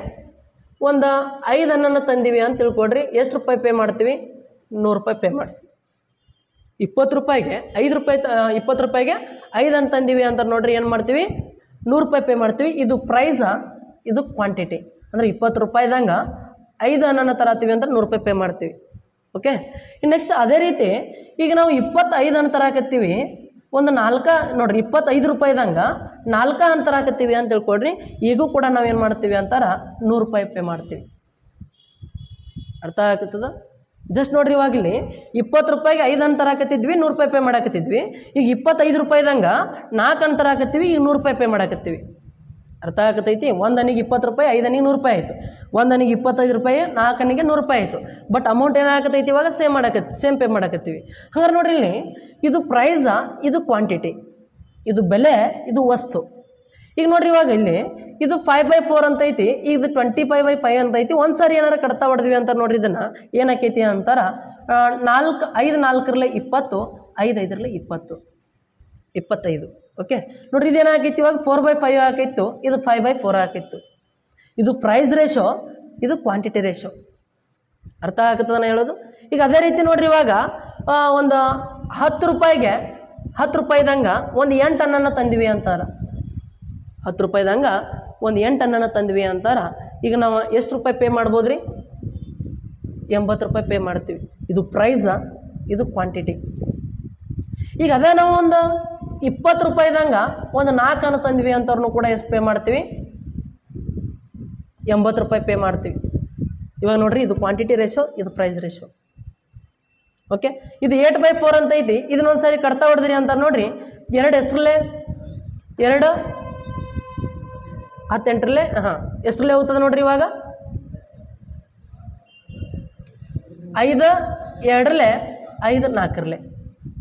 ಒಂದು 5 ಹಣ್ಣನ್ನು ತಂದೀವಿ ಅಂತ ತಿಳ್ಕೊಡ್ರಿ, ಎಷ್ಟು ರೂಪಾಯಿ ಪೇ ಮಾಡ್ತೀವಿ? 100 ರೂಪಾಯಿ ಪೇ ಮಾಡ್ತೀವಿ. 20 ರೂಪಾಯಿಗೆ 20 ರೂಪಾಯಿಗೆ 5 ಹಣ್ಣು ತಂದೀವಿ ಅಂತ ನೋಡ್ರಿ, ಏನು ಮಾಡ್ತೀವಿ? 100 ರೂಪಾಯಿ ಪೇ ಮಾಡ್ತೀವಿ. ಇದು ಪ್ರೈಸಾ, ಇದು ಕ್ವಾಂಟಿಟಿ. ಅಂದರೆ 20 ರೂಪಾಯಿದಂಗೆ 5 ಹಣ್ಣನ್ನು ತರತ್ತೀವಿ ಅಂತ 100 ರೂಪಾಯಿ ಪೇ ಮಾಡ್ತೀವಿ. ಓಕೆ, ನೆಕ್ಸ್ಟ್ ಅದೇ ರೀತಿ ಈಗ ನಾವು 25 ಹಣ್ಣು ತರಾಕತ್ತೀವಿ, ಒಂದು 4 ನೋಡ್ರಿ 25 ರೂಪಾಯಿದಂಗೆ 4 ಹಣ್ಣು ತರಾಕತ್ತೀವಿ ಅಂತ ತಿಳ್ಕೊಡ್ರಿ, ಈಗೂ ಕೂಡ ನಾವೇನು ಮಾಡ್ತೀವಿ ಅಂತಾರ 100 ರೂಪಾಯಿ ಪೇ ಮಾಡ್ತೀವಿ. ಅರ್ಥ ಆಗ್ತದ? ಜಸ್ಟ್ ನೋಡ್ರಿ, ಇವಾಗ ಇಲ್ಲಿ 20 ರೂಪಾಯಿಗೆ 5 ಹಣ್ಣು ತರಾಕತ್ತಿದ್ವಿ, 100 ರೂಪಾಯಿ ಪೇ ಮಾಡಾಕತ್ತಿದ್ವಿ. ಈಗ 25 ರೂಪಾಯಿದಂಗೆ 4 ಹಣ್ಣು ತರಾಕತ್ತೀವಿ, ಈಗ 100 ರೂಪಾಯಿ ಪೇ ಮಾಡಾಕತ್ತೀವಿ. ಅರ್ಥ ಆಗತೈತಿ? 1 ಹಣ್ಣಿಗೆ 20 ರೂಪಾಯಿ, 5 ಹಣ್ಣಿಗೆ 100 ರೂಪಾಯಿ ಆಯಿತು. 1 ಹಣ್ಣಿಗೆ 25 ರೂಪಾಯಿ, 4 ಹಣ್ಣಿಗೆ 100 ರೂಪಾಯಿ ಆಯಿತು. ಬಟ್ ಅಮೌಂಟ್ ಏನಾಗತೈತಿ ಇವಾಗ ಸೇಮ್ ಪೇ ಮಾಡಾಕತ್ತೀವಿ. ಹಂಗಾರೆ ನೋಡ್ರಿ ಇಲ್ಲಿ ಇದು ಪ್ರೈಸಾ, ಇದು ಕ್ವಾಂಟಿಟಿ, ಇದು ಬೆಲೆ, ಇದು ವಸ್ತು. ಈಗ ನೋಡ್ರಿ ಇವಾಗ ಇಲ್ಲಿ ಇದು 5/4 ಅಂತ ಐತಿ, ಇದು 25/5 ಅಂತ ಐತಿ. ಒಂದು ಸಾರಿ ಏನಾರು ಕಡ್ತಾ ಹೊಡೆದ್ವಿ ಅಂತ ನೋಡ್ರಿ, ಇದನ್ನು ಏನಾಕೈತಿ ಅಂತಾರ 5 4 20, 5 5 20, 25. ಓಕೆ ನೋಡ್ರಿ, ಇದೇನಾಗೈತಿ ಇವಾಗ 4/5 ಹಾಕಿತ್ತು, ಇದು 5/4 ಹಾಕಿತ್ತು. ಇದು ಪ್ರೈಸ್ ರೇಷೋ, ಇದು ಕ್ವಾಂಟಿಟಿ ರೇಷೋ. ಅರ್ಥ ಆಗ್ತದ ನಾನು ಹೇಳೋದು? ಈಗ ಅದೇ ರೀತಿ ನೋಡ್ರಿ, ಇವಾಗ ಒಂದು 10 ರೂಪಾಯಿದಂಗೆ ಒಂದು 8 ಹಣ್ಣನ್ನು ತಂದಿವಿ ಅಂತಾರ. 10 ರೂಪಾಯಿದಂಗೆ ಒಂದು 8 ಹಣ್ಣನ್ನು ತಂದ್ವಿ ಅಂತಾರ. ಈಗ ನಾವು ಎಷ್ಟು ರೂಪಾಯಿ ಪೇ ಮಾಡ್ಬೋದ್ರಿ? 80 ರೂಪಾಯಿ ಪೇ ಮಾಡ್ತೀವಿ. ಇದು ಪ್ರೈಸಾ, ಇದು ಕ್ವಾಂಟಿಟಿ. ಈಗ ಅದೇ ನಾವು ಒಂದು 20 ರೂಪಾಯಿದಂಗೆ ಒಂದು 4 ಹಣ್ಣು ತಂದ್ವಿ ಅಂತವ್ರನ್ನೂ ಕೂಡ ಎಷ್ಟು ಪೇ ಮಾಡ್ತೀವಿ? 80 ರೂಪಾಯಿ ಪೇ ಮಾಡ್ತೀವಿ. ಇವಾಗ ನೋಡ್ರಿ, ಇದು ಕ್ವಾಂಟಿಟಿ ರೇಷೋ, ಇದು ಪ್ರೈಸ್ ರೇಷೋ. ಓಕೆ, ಇದು 8/4 ಅಂತ ಐತಿ. ಇದನ್ನೊಂದು ಸಾರಿ ಕಡ್ತಾ ಹೊಡೆದ್ರಿ ಅಂತ ನೋಡ್ರಿ, 2 ಎಷ್ಟರಲ್ಲೇ 2 18ರಲ್ಲೇ ಎಷ್ಟರಲ್ಲೇ ಹೋಗ್ತದೆ ನೋಡ್ರಿ. ಇವಾಗ 5 2ರಲ್ಲೇ 5 4ರಲ್ಲೇ.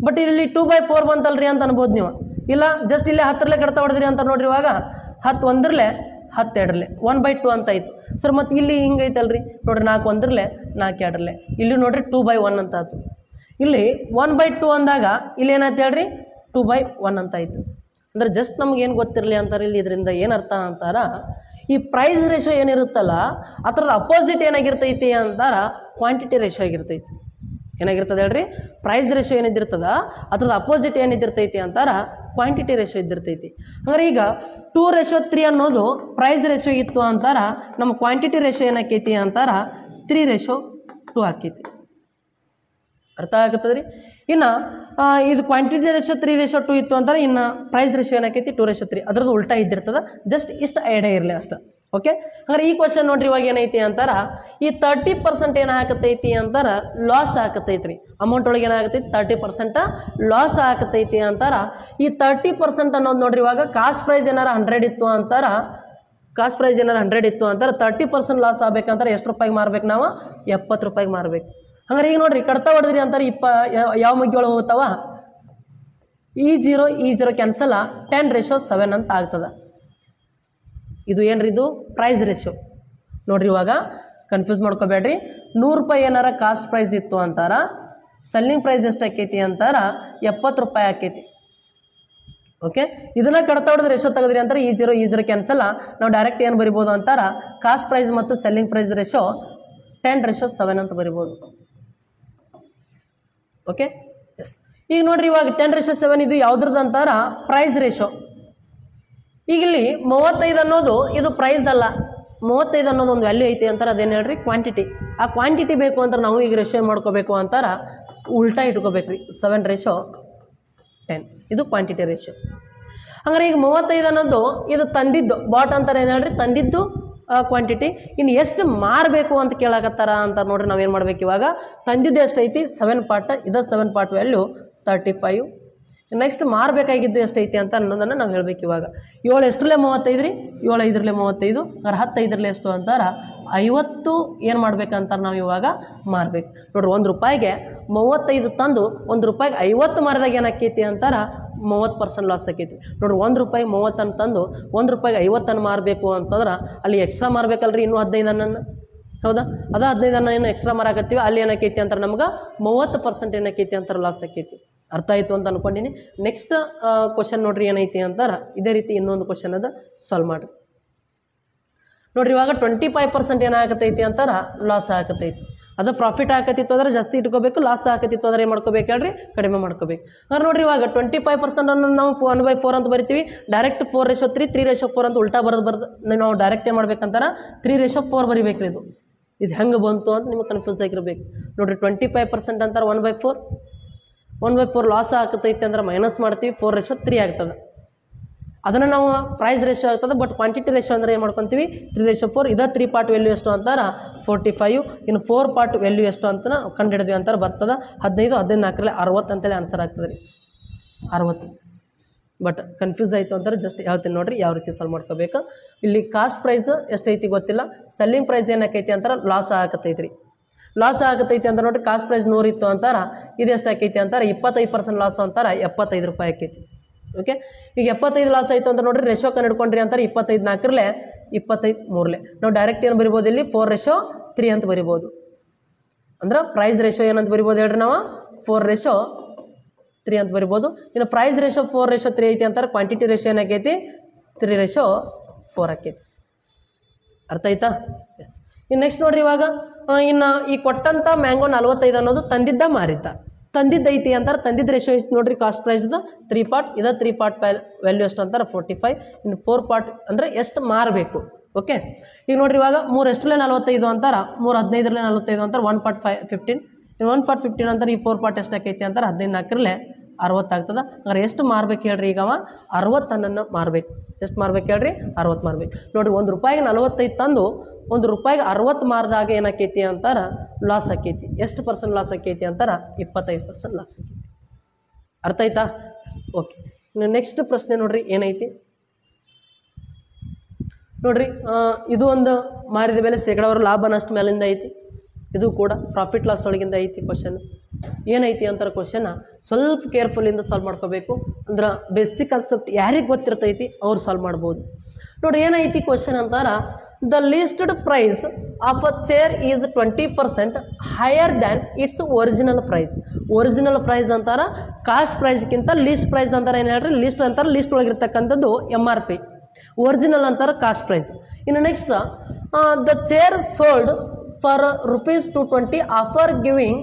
ಬಟ್ ಇಲ್ಲಿ 2/4 ಬಂತಲ್ರಿ ಅಂತ ಅನ್ಬೋದು ನೀವು. ಇಲ್ಲ ಜಸ್ಟ್ ಇಲ್ಲೇ 10ರಲ್ಲೇ ಕಡ್ತಾ ಹೊಡೆದ್ರಿ ಅಂತ ನೋಡ್ರಿ, ಇವಾಗ 10 1ರಲ್ಲೇ 10 2ರಲ್ಲೇ 1/2 ಅಂತ ಆಯಿತು ಸರ್. ಮತ್ತು ಇಲ್ಲಿ ಹಿಂಗೈತಲ್ರಿ ನೋಡ್ರಿ, 4 1ರಲ್ಲೇ 4 2ರಲ್ಲೇ. ಇಲ್ಲಿ ನೋಡ್ರಿ 2/1 ಅಂತ ಆಯ್ತು. ಇಲ್ಲಿ 1/2 ಅಂದಾಗ ಇಲ್ಲಿ ಏನಾಯ್ತು ಹೇಳ್ರಿ, 2/1 ಅಂತ ಆಯಿತು. ಅಂದರೆ ಜಸ್ಟ್ ನಮ್ಗೇನು ಗೊತ್ತಿರಲಿ ಅಂತಾರೆ ಇಲ್ಲಿ, ಇದರಿಂದ ಏನರ್ಥ ಅಂತಾರ, ಈ ಪ್ರೈಸ್ ರೇಷೋ ಏನಿರುತ್ತಲ್ಲ ಅದರದ ಅಪೋಸಿಟ್ ಏನಾಗಿರ್ತೈತಿ ಅಂತಾರ, ಕ್ವಾಂಟಿಟಿ ರೇಷೋ ಆಗಿರ್ತೈತಿ. ಏನಾಗಿರ್ತದೆ ಹೇಳ್ರಿ? ಪ್ರೈಸ್ ರೇಷೋ ಏನಿದ್ದಿರ್ತದ ಅದ್ರದ್ದು ಅಪೋಸಿಟ್ ಏನಿದ್ದಿರ್ತೈತಿ ಅಂತಾರ, ಕ್ವಾಂಟಿಟಿ ರೇಷೋ ಇದ್ದಿರ್ತೈತಿ. ಹಂಗಾರೆ ಈಗ 2:3 ಅನ್ನೋದು ಪ್ರೈಸ್ ರೇಷೋ ಇತ್ತು ಅಂತಾರ, ನಮ್ಮ ಕ್ವಾಂಟಿಟಿ ರೇಷೋ ಏನಾಕೈತಿ ಅಂತಾರ 3:2 ಆಕೈತಿ. ಅರ್ಥ ಆಗತ್ತದ್ರಿ? ಇನ್ನು ಇದು ಕ್ವಾಂಟಿಟಿ ರೇಷೋ 3:2 ಇತ್ತು ಅಂತಾರೆ, ಇನ್ನು ಪ್ರೈಸ್ ರೇಷೋ ಏನಾಕೈತಿ 2:3. ಅದ್ರದ್ದು ಉಲ್ಟಾ ಇದ್ದಿರ್ತದ. ಜಸ್ಟ್ ಇಷ್ಟು ಐಡಿಯಾ ಇರಲಿ ಅಷ್ಟ. ಓಕೆ, ಹಾಗಾದ್ರೆ ಈ ಕ್ವಶನ್ ನೋಡ್ರಿ, ಇವಾಗ ಏನೈತಿ ಅಂತಾರ, ಈ 30% ಏನಾಗತೈತಿ ಅಂತಾರ ಲಾಸ್ ಆಗತೈತ್ರಿ. ಅಮೌಂಟ್ ಒಳಗೆ ಏನಾಗತೈತಿ 30% ಲಾಸ್ ಆಗತೈತಿ ಅಂತಾರ. ಈ 30% ಅನ್ನೋದು ನೋಡ್ರಿ, ಇವಾಗ ಕಾಸ್ಟ್ ಪ್ರೈಸ್ ಏನಾರ 100 ಇತ್ತು ಅಂತಾರ, 30% ಲಾಸ್ ಆಗ್ಬೇಕಂತಾರೆ ಎಷ್ಟು ರೂಪಾಯಿಗೆ ಮಾರ್ಬೇಕು ನಾವು? 70 ರೂಪಾಯಿಗೆ ಮಾರ್ಬೇಕು. ಹಂಗಾರೆ ಈಗ ನೋಡ್ರಿ, ಕಡ್ತಾ ಹೊಡೆದ್ರಿ ಅಂತಾರೆ, ಯಾವ ಮಗ್ಗಿ ಒಳಗೆ ಹೋಗ್ತಾವ? E0 ಕ್ಯಾನ್ಸಲ್ 10:7 ಅಂತ ಆಗ್ತದ. ಇದು ಏನ್ರಿ ಇದು ಪ್ರೈಸ್ ರೇಷಿಯೋ. ನೋಡ್ರಿ ಇವಾಗ ಕನ್ಫ್ಯೂಸ್ ಮಾಡ್ಕೋಬೇಡ್ರಿ. 100 ರೂಪಾಯಿ ಏನಾರ ಕಾಸ್ಟ್ ಪ್ರೈಸ್ ಇತ್ತು ಅಂತಾರ, ಸೆಲ್ಲಿಂಗ್ ಪ್ರೈಸ್ ಎಷ್ಟು ಆಕೈತಿ ಅಂತಾರ 70 ರೂಪಾಯಿ ಆಕೈತಿ. ಓಕೆ, ಇದನ್ನ ಕಡ್ತಾ ಹೊಡೆದು ರೇಷೋ ತೆಗೆದ್ರಿ ಅಂತಾರೆ ಈ ಜೀರೋ ಕ್ಯಾನ್ಸಲ್. ನಾವು ಡೈರೆಕ್ಟ್ ಏನು ಬರಿಬೋದು ಅಂತಾರ ಕಾಸ್ಟ್ ಪ್ರೈಸ್ ಮತ್ತು ಸೆಲ್ಲಿಂಗ್ ಪ್ರೈಸ್ ರೇಷೋ 10:7 ಅಂತ ಬರಿಬೋದು. Okay, yes. ಈಗ ನೋಡ್ರಿ ಇವಾಗ 10:7 ಇದು ಯಾವ್ದ್ರದ್ದು ಅಂತಾರ ಪ್ರೈಸ್ ರೇಷೋ. ಈಗ ಇಲ್ಲಿ 35 ಅನ್ನೋದು ಇದು ಪ್ರೈಸ್ ಅಲ್ಲ, 35 ಅನ್ನೋದು ಒಂದು ವ್ಯಾಲ್ಯೂ ಐತಿ ಅಂತಾರೆ. ಅದೇನು ಹೇಳ್ರಿ ಕ್ವಾಂಟಿಟಿ. ಆ ಕ್ವಾಂಟಿಟಿ ಬೇಕು ಅಂತ ನಾವು ಈಗ ರೇಷೋ ಮಾಡ್ಕೋಬೇಕು ಅಂತಾರ ಉಲ್ಟಾ ಇಟ್ಕೋಬೇಕ್ರಿ. 7:10 ಇದು ಕ್ವಾಂಟಿಟಿ ರೇಷಿಯೋ. ಹಂಗಾರೆ ಈಗ 35 ಅನ್ನೋದು ಇದು ತಂದಿದ್ದು ಬಾಟ್ ಅಂತಾರೆ. ಏನು ಹೇಳ್ರಿ ತಂದಿದ್ದು ಕ್ವಾಂಟಿಟಿ. ಇನ್ನು ಎಷ್ಟು ಮಾರಬೇಕು ಅಂತ ಕೇಳಾಕತ್ತಾರ ಅಂತ ನೋಡ್ರಿ ನಾವೇನು ಮಾಡ್ಬೇಕು ಇವಾಗ ತಂದಿದ್ದು ಎಷ್ಟೈತಿ 7 ಪಾರ್ಟ್, ಇದು 7 ಪಾರ್ಟ್ ವ್ಯಾಲ್ಯೂ 35. ನೆಕ್ಸ್ಟ್ ಮಾರಬೇಕಾಗಿದ್ದು ಎಷ್ಟೈತಿ ಅಂತ ಅನ್ನೋದನ್ನು ನಾವು ಹೇಳ್ಬೇಕು. ಇವಾಗ 7 ಎಷ್ಟರಲ್ಲೇ 35 ರೀ, 7 5 35, ಅಂದ್ರೆ 10 5 ಎಷ್ಟು ಅಂತಾರ 50 ಏನು ಮಾಡ್ಬೇಕಂತಾರೆ ನಾವು ಇವಾಗ ಮಾರ್ಬೇಕು. ನೋಡ್ರಿ 1 ರೂಪಾಯಿಗೆ 35 ತಂದು 1 ರೂಪಾಯಿಗೆ 50 ಮಾರಿದಾಗ ಏನಾಕೈತಿ ಅಂತಾರ 30% ಲಾಸ್ ಆಕೈತಿ. ನೋಡ್ರಿ 1 ರೂಪಾಯಿ 30 ತಂದು 1 ರೂಪಾಯಿಗೆ 50 ಮಾರಬೇಕು ಅಂತಂದ್ರೆ ಅಲ್ಲಿ ಎಕ್ಸ್ಟ್ರಾ ಮಾರ್ಬೇಕಲ್ರಿ ಇನ್ನೂ 15 ಹೌದಾ. ಅದ 15 ಏನು ಎಕ್ಸ್ಟ್ರಾ ಮಾರಾಕತ್ತೀವಿ, ಅಲ್ಲಿ ಏನಾಕೈತಿ ಅಂತಾರೆ ನಮ್ಗೆ 30% ಏನಾಕೈತಿ ಅಂತಾರೆ ಲಾಸ್ ಆಕೈತಿ. ಅರ್ಥ ಆಯಿತು ಅಂತ ಅನ್ಕೊಂಡಿನಿ. ನೆಕ್ಸ್ಟ್ ಕ್ವಶನ್ ನೋಡ್ರಿ ಏನೈತಿ ಅಂತಾರೆ ಇದೇ ರೀತಿ ಇನ್ನೊಂದು ಕ್ವಶನ್ ಅದ, ಸಾಲ್ವ್ ಮಾಡ್ರಿ. ನೋಡ್ರಿ ಇವಾಗ 25% ಏನಾಗತೈತಿ ಅಂತಾರ ಲಾಸ್ ಆಗತೈತಿ. ಅದು ಪ್ರಾಫಿಟ್ ಆಗತ್ತಿತ್ತು ಅಂದ್ರೆ ಜಾಸ್ತಿ ಇಟ್ಕೋಬೇಕು, ಲಾಸ್ ಆಗತ್ತಿತ್ತು ಅಂದ್ರೆ ಏನು ಮಾಡ್ಕೋಬೇಕು ಹೇಳ್ರಿ ಕಡಿಮೆ ಮಾಡ್ಕೋಬೇಕು. ಅಂದ್ರೆ ನೋಡ್ರಿ ಇವಾಗ 25% ಅನ್ನು ನಾವು 1/4 ಅಂತ ಬರಿತೀವಿ. ಡೈರೆಕ್ಟ್ 4:3, 3:4 ಅಂತ ಉಲ್ಟಾ ಬರೆದು ನಾವು ಡೈರೆಕ್ಟ್ ಏನು ಮಾಡ್ಬೇಕಂತಾರ 3:4 ಬರಿಬೇಕ್ರಿ. ಇದು ಹೆಂಗೆ ಬಂತು ಅಂತ ನಿಮಗೆ ಕನ್ಫ್ಯೂಸ್ ಆಗಿರ್ಬೇಕು. ನೋಡ್ರಿ 25% ಅಂತಾರೆ 1/4 ಲಾಸ್ ಆಗತೈತಿ ಅಂದ್ರೆ ಮೈನಸ್ ಮಾಡ್ತೀವಿ, 4:3 ಆಗ್ತದೆ. ಅದನ್ನು ನಾವು ಪ್ರೈಸ್ ರೇಷಿಯೋ ಆಗ್ತದೆ. ಬಟ್ ಕ್ವಾಂಟಿಟಿ ರೇಷಿಯೋ ಅಂದರೆ ಏನು ಮಾಡ್ಕೊತೀವಿ 3:4. ಇದ 3 ಪಾರ್ಟ್ ವ್ಯಾಲ್ಯೂ ಎಷ್ಟು ಅಂತಾರ 45. ಇನ್ನು 4 ಪಾರ್ಟ್ ವ್ಯಾಲ್ಯೂ ಎಷ್ಟು ಅಂತ ಕಂಡು ಹಿಡಿದ್ವಿ ಅಂತಾರೆ ಬರ್ತದೆ 15. 14 60 ಅಂತೇಳಿ ಆನ್ಸರ್ ಆಗ್ತದೆ ರೀ, 60. ಬಟ್ ಕನ್ಫ್ಯೂಸ್ ಆಯಿತು ಅಂತಾರೆ ಜಸ್ಟ್ ಹೇಳ್ತೀನಿ ನೋಡ್ರಿ ಯಾವ ರೀತಿ ಸಾಲ್ವ್ ಮಾಡ್ಕೋಬೇಕು. ಇಲ್ಲಿ ಕಾಸ್ಟ್ ಪ್ರೈಸ್ ಎಷ್ಟೈತಿ ಗೊತ್ತಿಲ್ಲ, ಸೆಲ್ಲಿಂಗ್ ಪ್ರೈಸ್ ಏನಾಕೈತಿ ಅಂತಾರೆ ಲಾಸ್ ಆಗತೈತಿ ರೀ. ಲಾಸ್ ಆಗತೈತಿ ಅಂತ ನೋಡ್ರಿ ಕಾಸ್ಟ್ ಪ್ರೈಸ್ 100 ಇತ್ತು ಅಂತಾರ, ಇದು ಎಷ್ಟು ಆಕೈತಿ ಅಂತಾರೆ 25% ಲಾಸ್ ಅಂತಾರೆ 75 ರೂಪಾಯಿ ಆಕೈತಿ. ಓಕೆ, ಈಗ 75 ಲಾಸ್ ಆಯಿತು ಅಂತ ನೋಡ್ರಿ ರೇಷೋ ಕನ್ ಹಿಡ್ಕೊಂಡ್ರಿ ಅಂತಾರೆ 25 4 25 3 ನಾವು ಡೈರೆಕ್ಟ್ ಏನು ಬರಿಬೋದು ಇಲ್ಲಿ 4:3 ಅಂತ ಬರಿಬೋದು. ಅಂದ್ರೆ ಪ್ರೈಸ್ ರೇಷೋ ಏನಂತ ಬರಿಬೋದು ಹೇಳ್ರಿ ನಾವು 4:3 ಅಂತ ಬರಿಬೋದು. ಇನ್ನು ಪ್ರೈಸ್ ರೇಷೋ 4:3 ಐತಿ ಅಂತಾರೆ, ಕ್ವಾಂಟಿಟಿ ರೇಷೋ ಏನಾಕೈತಿ 3:4 ಆಕೈತಿ. ಅರ್ಥ ಆಯ್ತಾ? ಎಸ್. ಇನ್ನು ನೆಕ್ಸ್ಟ್ ನೋಡ್ರಿ ಇವಾಗ ಇನ್ನು ಈ ಕೊಟ್ಟಂಥ ಮ್ಯಾಂಗೋ 45 ಅನ್ನೋದು ತಂದಿದ್ದ ಮಾರಿದ್ದ. ತಂದಿದ್ದೈತಿ ಅಂತಾರೆ, ತಂದಿದ್ದ ರೇಷೋ ಎಷ್ಟು ನೋಡ್ರಿ ಕಾಸ್ಟ್ ಪ್ರೈಸ್ದು 3 ಪಾರ್ಟ್, ಇದು 3 ಪಾರ್ಟ್ ವ್ಯಾಲ್ಯೂ ಎಷ್ಟು ಅಂತಾರೆ 45. ಇನ್ನು 4 ಪಾರ್ಟ್ ಅಂದರೆ ಎಷ್ಟು ಮಾರಬೇಕು. ಓಕೆ, ಈಗ ನೋಡ್ರಿ ಇವಾಗ 3 ಎಷ್ಟರಲ್ಲೇ 45 ಅಂತಾರೆ, 3 15 45 ಅಂತಾರೆ 1 ಪಾರ್ಟ್ 15. ಇನ್ನು 1 ಪಾರ್ಟ್ 15 ಅಂತಾರೆ ಈ 4 ಪಾರ್ಟ್ ಎಷ್ಟು ಆಕೈತಿ ಅಂತಾರೆ 15 4 60 ಆಗ್ತದೆ. ಹಾಗಾದ್ರೆ ಎಷ್ಟು ಮಾರ್ಬೇಕು ಹೇಳ್ರಿ ಈಗ 60 ಮಾರ್ಬೇಕು. ಎಷ್ಟು ಮಾರ್ಬೇಕು ಹೇಳ್ರಿ 60 ಮಾರ್ಬೇಕು. ನೋಡ್ರಿ 1 ರೂಪಾಯಿಗೆ 45 ತಂದು 1 ರೂಪಾಯಿಗೆ 60 ಮಾರಿದಾಗ ಏನಾಕೈತಿ ಅಂತಾರ ಲಾಸ್ ಆಕೈತಿ. ಎಷ್ಟು % ಲಾಸ್ ಆಕೈತಿ ಅಂತಾರ 25% ಲಾಸ್ ಆಕೈತಿ. ಅರ್ಥ ಆಯ್ತಾ? ಓಕೆ, ಇನ್ನು ನೆಕ್ಸ್ಟ್ ಪ್ರಶ್ನೆ ನೋಡ್ರಿ ಏನೈತಿ ನೋಡ್ರಿ. ಇದು ಒಂದು ಮಾರಿದ ಬೆಲೆ ಶೇಕಡಾವಾರು ಲಾಭ ನಷ್ಟ ಮೇಲಿಂದ ಐತಿ. ಇದು ಕೂಡ ಪ್ರಾಫಿಟ್ ಲಾಸ್ ಒಳಗಿಂದ ಐತಿ. ಕ್ವಶನ್ ಏನೈತಿ ಅಂತಾರೆ ಕ್ವಶನ್ ಸ್ವಲ್ಪ ಕೇರ್ಫುಲ್ಲಿಂದ ಸಾಲ್ವ್ ಮಾಡ್ಕೋಬೇಕು. ಅಂದ್ರೆ ಬೇಸಿಕ್ ಕಾನ್ಸೆಪ್ಟ್ ಯಾರಿಗೆ ಗೊತ್ತಿರ್ತೈತಿ ಅವ್ರು ಸಾಲ್ವ್ ಮಾಡ್ಬೋದು. ನೋಡ್ರಿ ಏನೈತಿ ಕ್ವಶನ್ ಅಂತಾರ the listed price of a chair is 20% higher than its original price. Original price ಅಂತಾರ ಕಾಸ್ಟ್ ಪ್ರೈಸ್ಗಿಂತ ಲಿಸ್ಟ್ ಪ್ರೈಸ್ ಅಂತಾರೆ. ಏನು ಹೇಳ್ರಿ ಲಿಸ್ಟ್ ಅಂತಾರೆ, ಲಿಸ್ಟ್ ಒಳಗಿರ್ತಕ್ಕಂಥದ್ದು MRP, ಒರಿಜಿನಲ್ ಅಂತಾರೆ ಕಾಸ್ಟ್ ಪ್ರೈಸ್. ಇನ್ನು next the chair sold for ₹220 after giving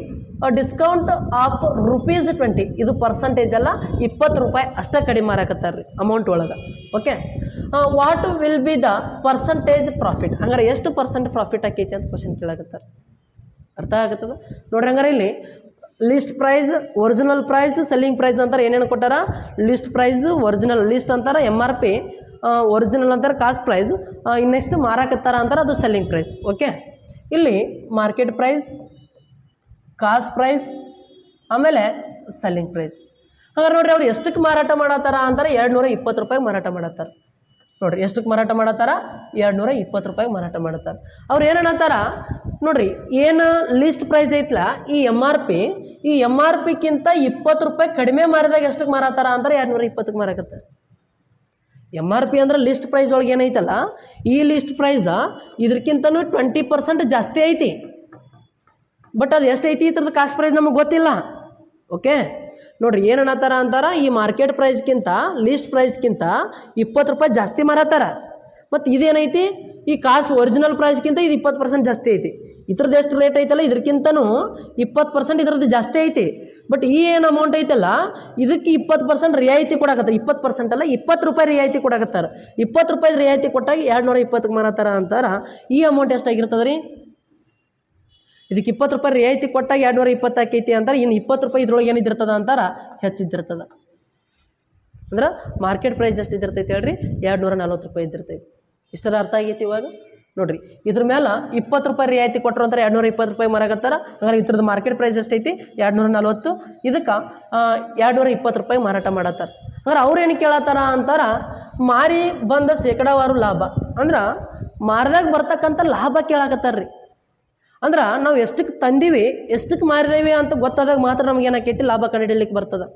discount of ₹20. ಇದು ಪರ್ಸಂಟೇಜ್ ಅಲ್ಲ, 20 ರೂಪಾಯಿ ಅಷ್ಟೇ ಕಡಿಮೆ ಮಾರಾಕತ್ತಾರೆ ರೀ ಅಮೌಂಟ್ ಒಳಗೆ. Okay, what will be the percentage profit. ಹಂಗಾರೆ ಎಷ್ಟು % ಪ್ರಾಫಿಟ್ ಆಕೈತಿ ಅಂತ ಕ್ವಶನ್ ಕೇಳಾಕತ್ತಾರೆ. ಅರ್ಥ ಆಗತ್ತದ ನೋಡ್ರಿ. ಹಂಗಾರೆ ಇಲ್ಲಿ list price, original price, selling price ಅಂತಾರೆ. ಏನೇನು ಕೊಟ್ಟಾರ ಲಿಸ್ಟ್ ಪ್ರೈಸ್, ಒರಿಜಿನಲ್ ಲಿಸ್ಟ್ ಅಂತಾರೆ MRP, ಒರಿಜಿನಲ್ ಅಂತಾರೆ ಕಾಸ್ಟ್ ಪ್ರೈಸ್. ಇನ್ನು ನೆಕ್ಸ್ಟ್ ಮಾರಾಕತ್ತಾರ ಅಂತಾರೆ ಅದು ಸೆಲ್ಲಿಂಗ್ ಪ್ರೈಸ್. ಓಕೆ, ಇಲ್ಲಿ ಮಾರ್ಕೆಟ್ ಪ್ರೈಸ್, ಕಾಸ್ಟ್ ಪ್ರೈಸ್, ಆಮೇಲೆ ಸೆಲ್ಲಿಂಗ್ ಪ್ರೈಸ್. ಹಾಗಾದ್ರೆ ನೋಡ್ರಿ ಅವ್ರು ಎಷ್ಟಕ್ಕೆ ಮಾರಾಟ ಮಾಡತ್ತಾರ ಅಂತಾರೆ 220 ರೂಪಾಯಿಗೆ ಮಾರಾಟ ಮಾಡತ್ತಾರ. ನೋಡ್ರಿ ಎಷ್ಟಕ್ಕೆ ಮಾರಾಟ ಮಾಡತ್ತಾರ 220 ರೂಪಾಯಿಗೆ ಮಾರಾಟ ಮಾಡತ್ತಾರ. ಅವ್ರು ಏನತ್ತಾರ ನೋಡ್ರಿ, ಏನು ಲಿಸ್ಟ್ ಪ್ರೈಸ್ ಐತ್ಲ ಈ MRP ಕಿಂತ 20 ರೂಪಾಯಿ ಕಡಿಮೆ ಮಾರಿದಾಗ ಎಷ್ಟಕ್ಕೆ ಮಾರಾತಾರ ಅಂತಾರೆ 220ಕ್ಕೆ ಮಾರಾಕತ್ತಾರೆ. MRP ಅಂದ್ರೆ ಲಿಸ್ಟ್ ಪ್ರೈಸ್ ಒಳಗೆ ಏನೈತಲ್ಲ, ಈ ಲಿಸ್ಟ್ ಪ್ರೈಸ್ ಇದಕ್ಕಿಂತನೂ 20% ಜಾಸ್ತಿ ಐತಿ. ಬಟ್ ಅದು ಎಷ್ಟೈತಿ ಇದ್ರದ್ದು ಕಾಸ್ಟ್ ಪ್ರೈಸ್ ನಮಗೆ ಗೊತ್ತಿಲ್ಲ. ಓಕೆ ನೋಡ್ರಿ ಏನನ್ನತ್ತಾರ ಅಂತಾರ, ಈ ಮಾರ್ಕೆಟ್ ಪ್ರೈಸ್ಗಿಂತ ಲಿಸ್ಟ್ ಪ್ರೈಸ್ಗಿಂತ 20 ರೂಪಾಯಿ ಜಾಸ್ತಿ ಮಾರತ್ತಾರ. ಮತ್ತು ಇದೇನೈತಿ, ಈ ಕಾಸ್ಟ್ ಒರಿಜಿನಲ್ ಪ್ರೈಸ್ಗಿಂತ ಇದು 20% ಜಾಸ್ತಿ ಐತಿ. ಇದ್ರದ್ದು ಎಷ್ಟು ರೇಟ್ ಐತಲ್ಲ ಇದಕ್ಕಿಂತನೂ 20% ಇದ್ರದ್ದು ಜಾಸ್ತಿ ಐತಿ. ಬಟ್ ಈ ಏನು ಅಮೌಂಟ್ ಐತಲ್ಲ ಇದಕ್ಕೆ 20% ರಿಯಾಯಿತಿ ಕೊಡಾಕತ್ತಾರೆ. 20% ಅಲ್ಲ, 20 ರೂಪಾಯಿ ರಿಯಾಯಿತಿ ಕೊಡಾಕತ್ತಾರೆ. 20 ರೂಪಾಯಿ ರಿಯಾಯಿತಿ ಕೊಟ್ಟಾಗ 220ಕ್ಕೆ ಮಾರತ್ತಾರ ಅಂತಾರ. ಈ ಅಮೌಂಟ್ ಎಷ್ಟಾಗಿರ್ತದೆ ರೀ? ಇದಕ್ಕೆ 20 ರೂಪಾಯಿ ರಿಯಾಯಿತಿ ಕೊಟ್ಟಾಗ 220 ಆಕೈತಿ ಅಂತಾರೆ. ಇನ್ನು 20 ರೂಪಾಯಿ ಇದ್ರೊಳಗೆ ಏನಿದ್ದಿರ್ತದ ಅಂತಾರ, ಹೆಚ್ಚಿದ್ದಿರ್ತದ. ಅಂದ್ರೆ ಮಾರ್ಕೆಟ್ ಪ್ರೈಸ್ ಎಷ್ಟು ಇದ್ದಿರ್ತೈತಿ ಹೇಳ್ರಿ? 240 ರೂಪಾಯಿ ಇದ್ದಿರ್ತೈತಿ. ಇಷ್ಟರ ಅರ್ಥ ಆಗೈತಿ ಇವಾಗ ನೋಡ್ರಿ. ಇದ್ರ ಮೇಲೆ 20 ರೂಪಾಯಿ ರಿಯಾಯಿತಿ ಕೊಟ್ಟರು ಅಂತಾರೆ, 220 ರೂಪಾಯಿ ಮಾರಾಕತ್ತಾರ. ಹಾಗಾದ್ರೆ ಇದ್ರದ್ದು ಮಾರ್ಕೆಟ್ ಪ್ರೈಸ್ ಎಷ್ಟೈತಿ? 240. ಇದಕ್ಕೆ 220 ರೂಪಾಯಿ ಮಾರಾಟ ಮಾಡತ್ತಾರ. ಅಂದ್ರೆ ಅವ್ರು ಏನು ಕೇಳತ್ತಾರ ಅಂತಾರ, ಮಾರಿ ಬಂದ ಶೇಕಡಾವಾರು ಲಾಭ ಅಂದ್ರೆ ಮಾರಿದಾಗ ಬರ್ತಕ್ಕಂಥ ಲಾಭ ಕೇಳಾಕತ್ತಾರ್ರಿ. ಅಂದ್ರೆ ನಾವು ಎಷ್ಟಕ್ಕೆ ತಂದೀವಿ ಎಷ್ಟಕ್ಕೆ ಮಾರಿದೇವಿ ಅಂತ ಗೊತ್ತಾದಾಗ ಮಾತ್ರ ನಮ್ಗೆ ಏನಾಕೈತಿ ಲಾಭ ಕಂಡುಹಿಡಿಯಲಿಕ್ಕೆ ಬರ್ತದೆ.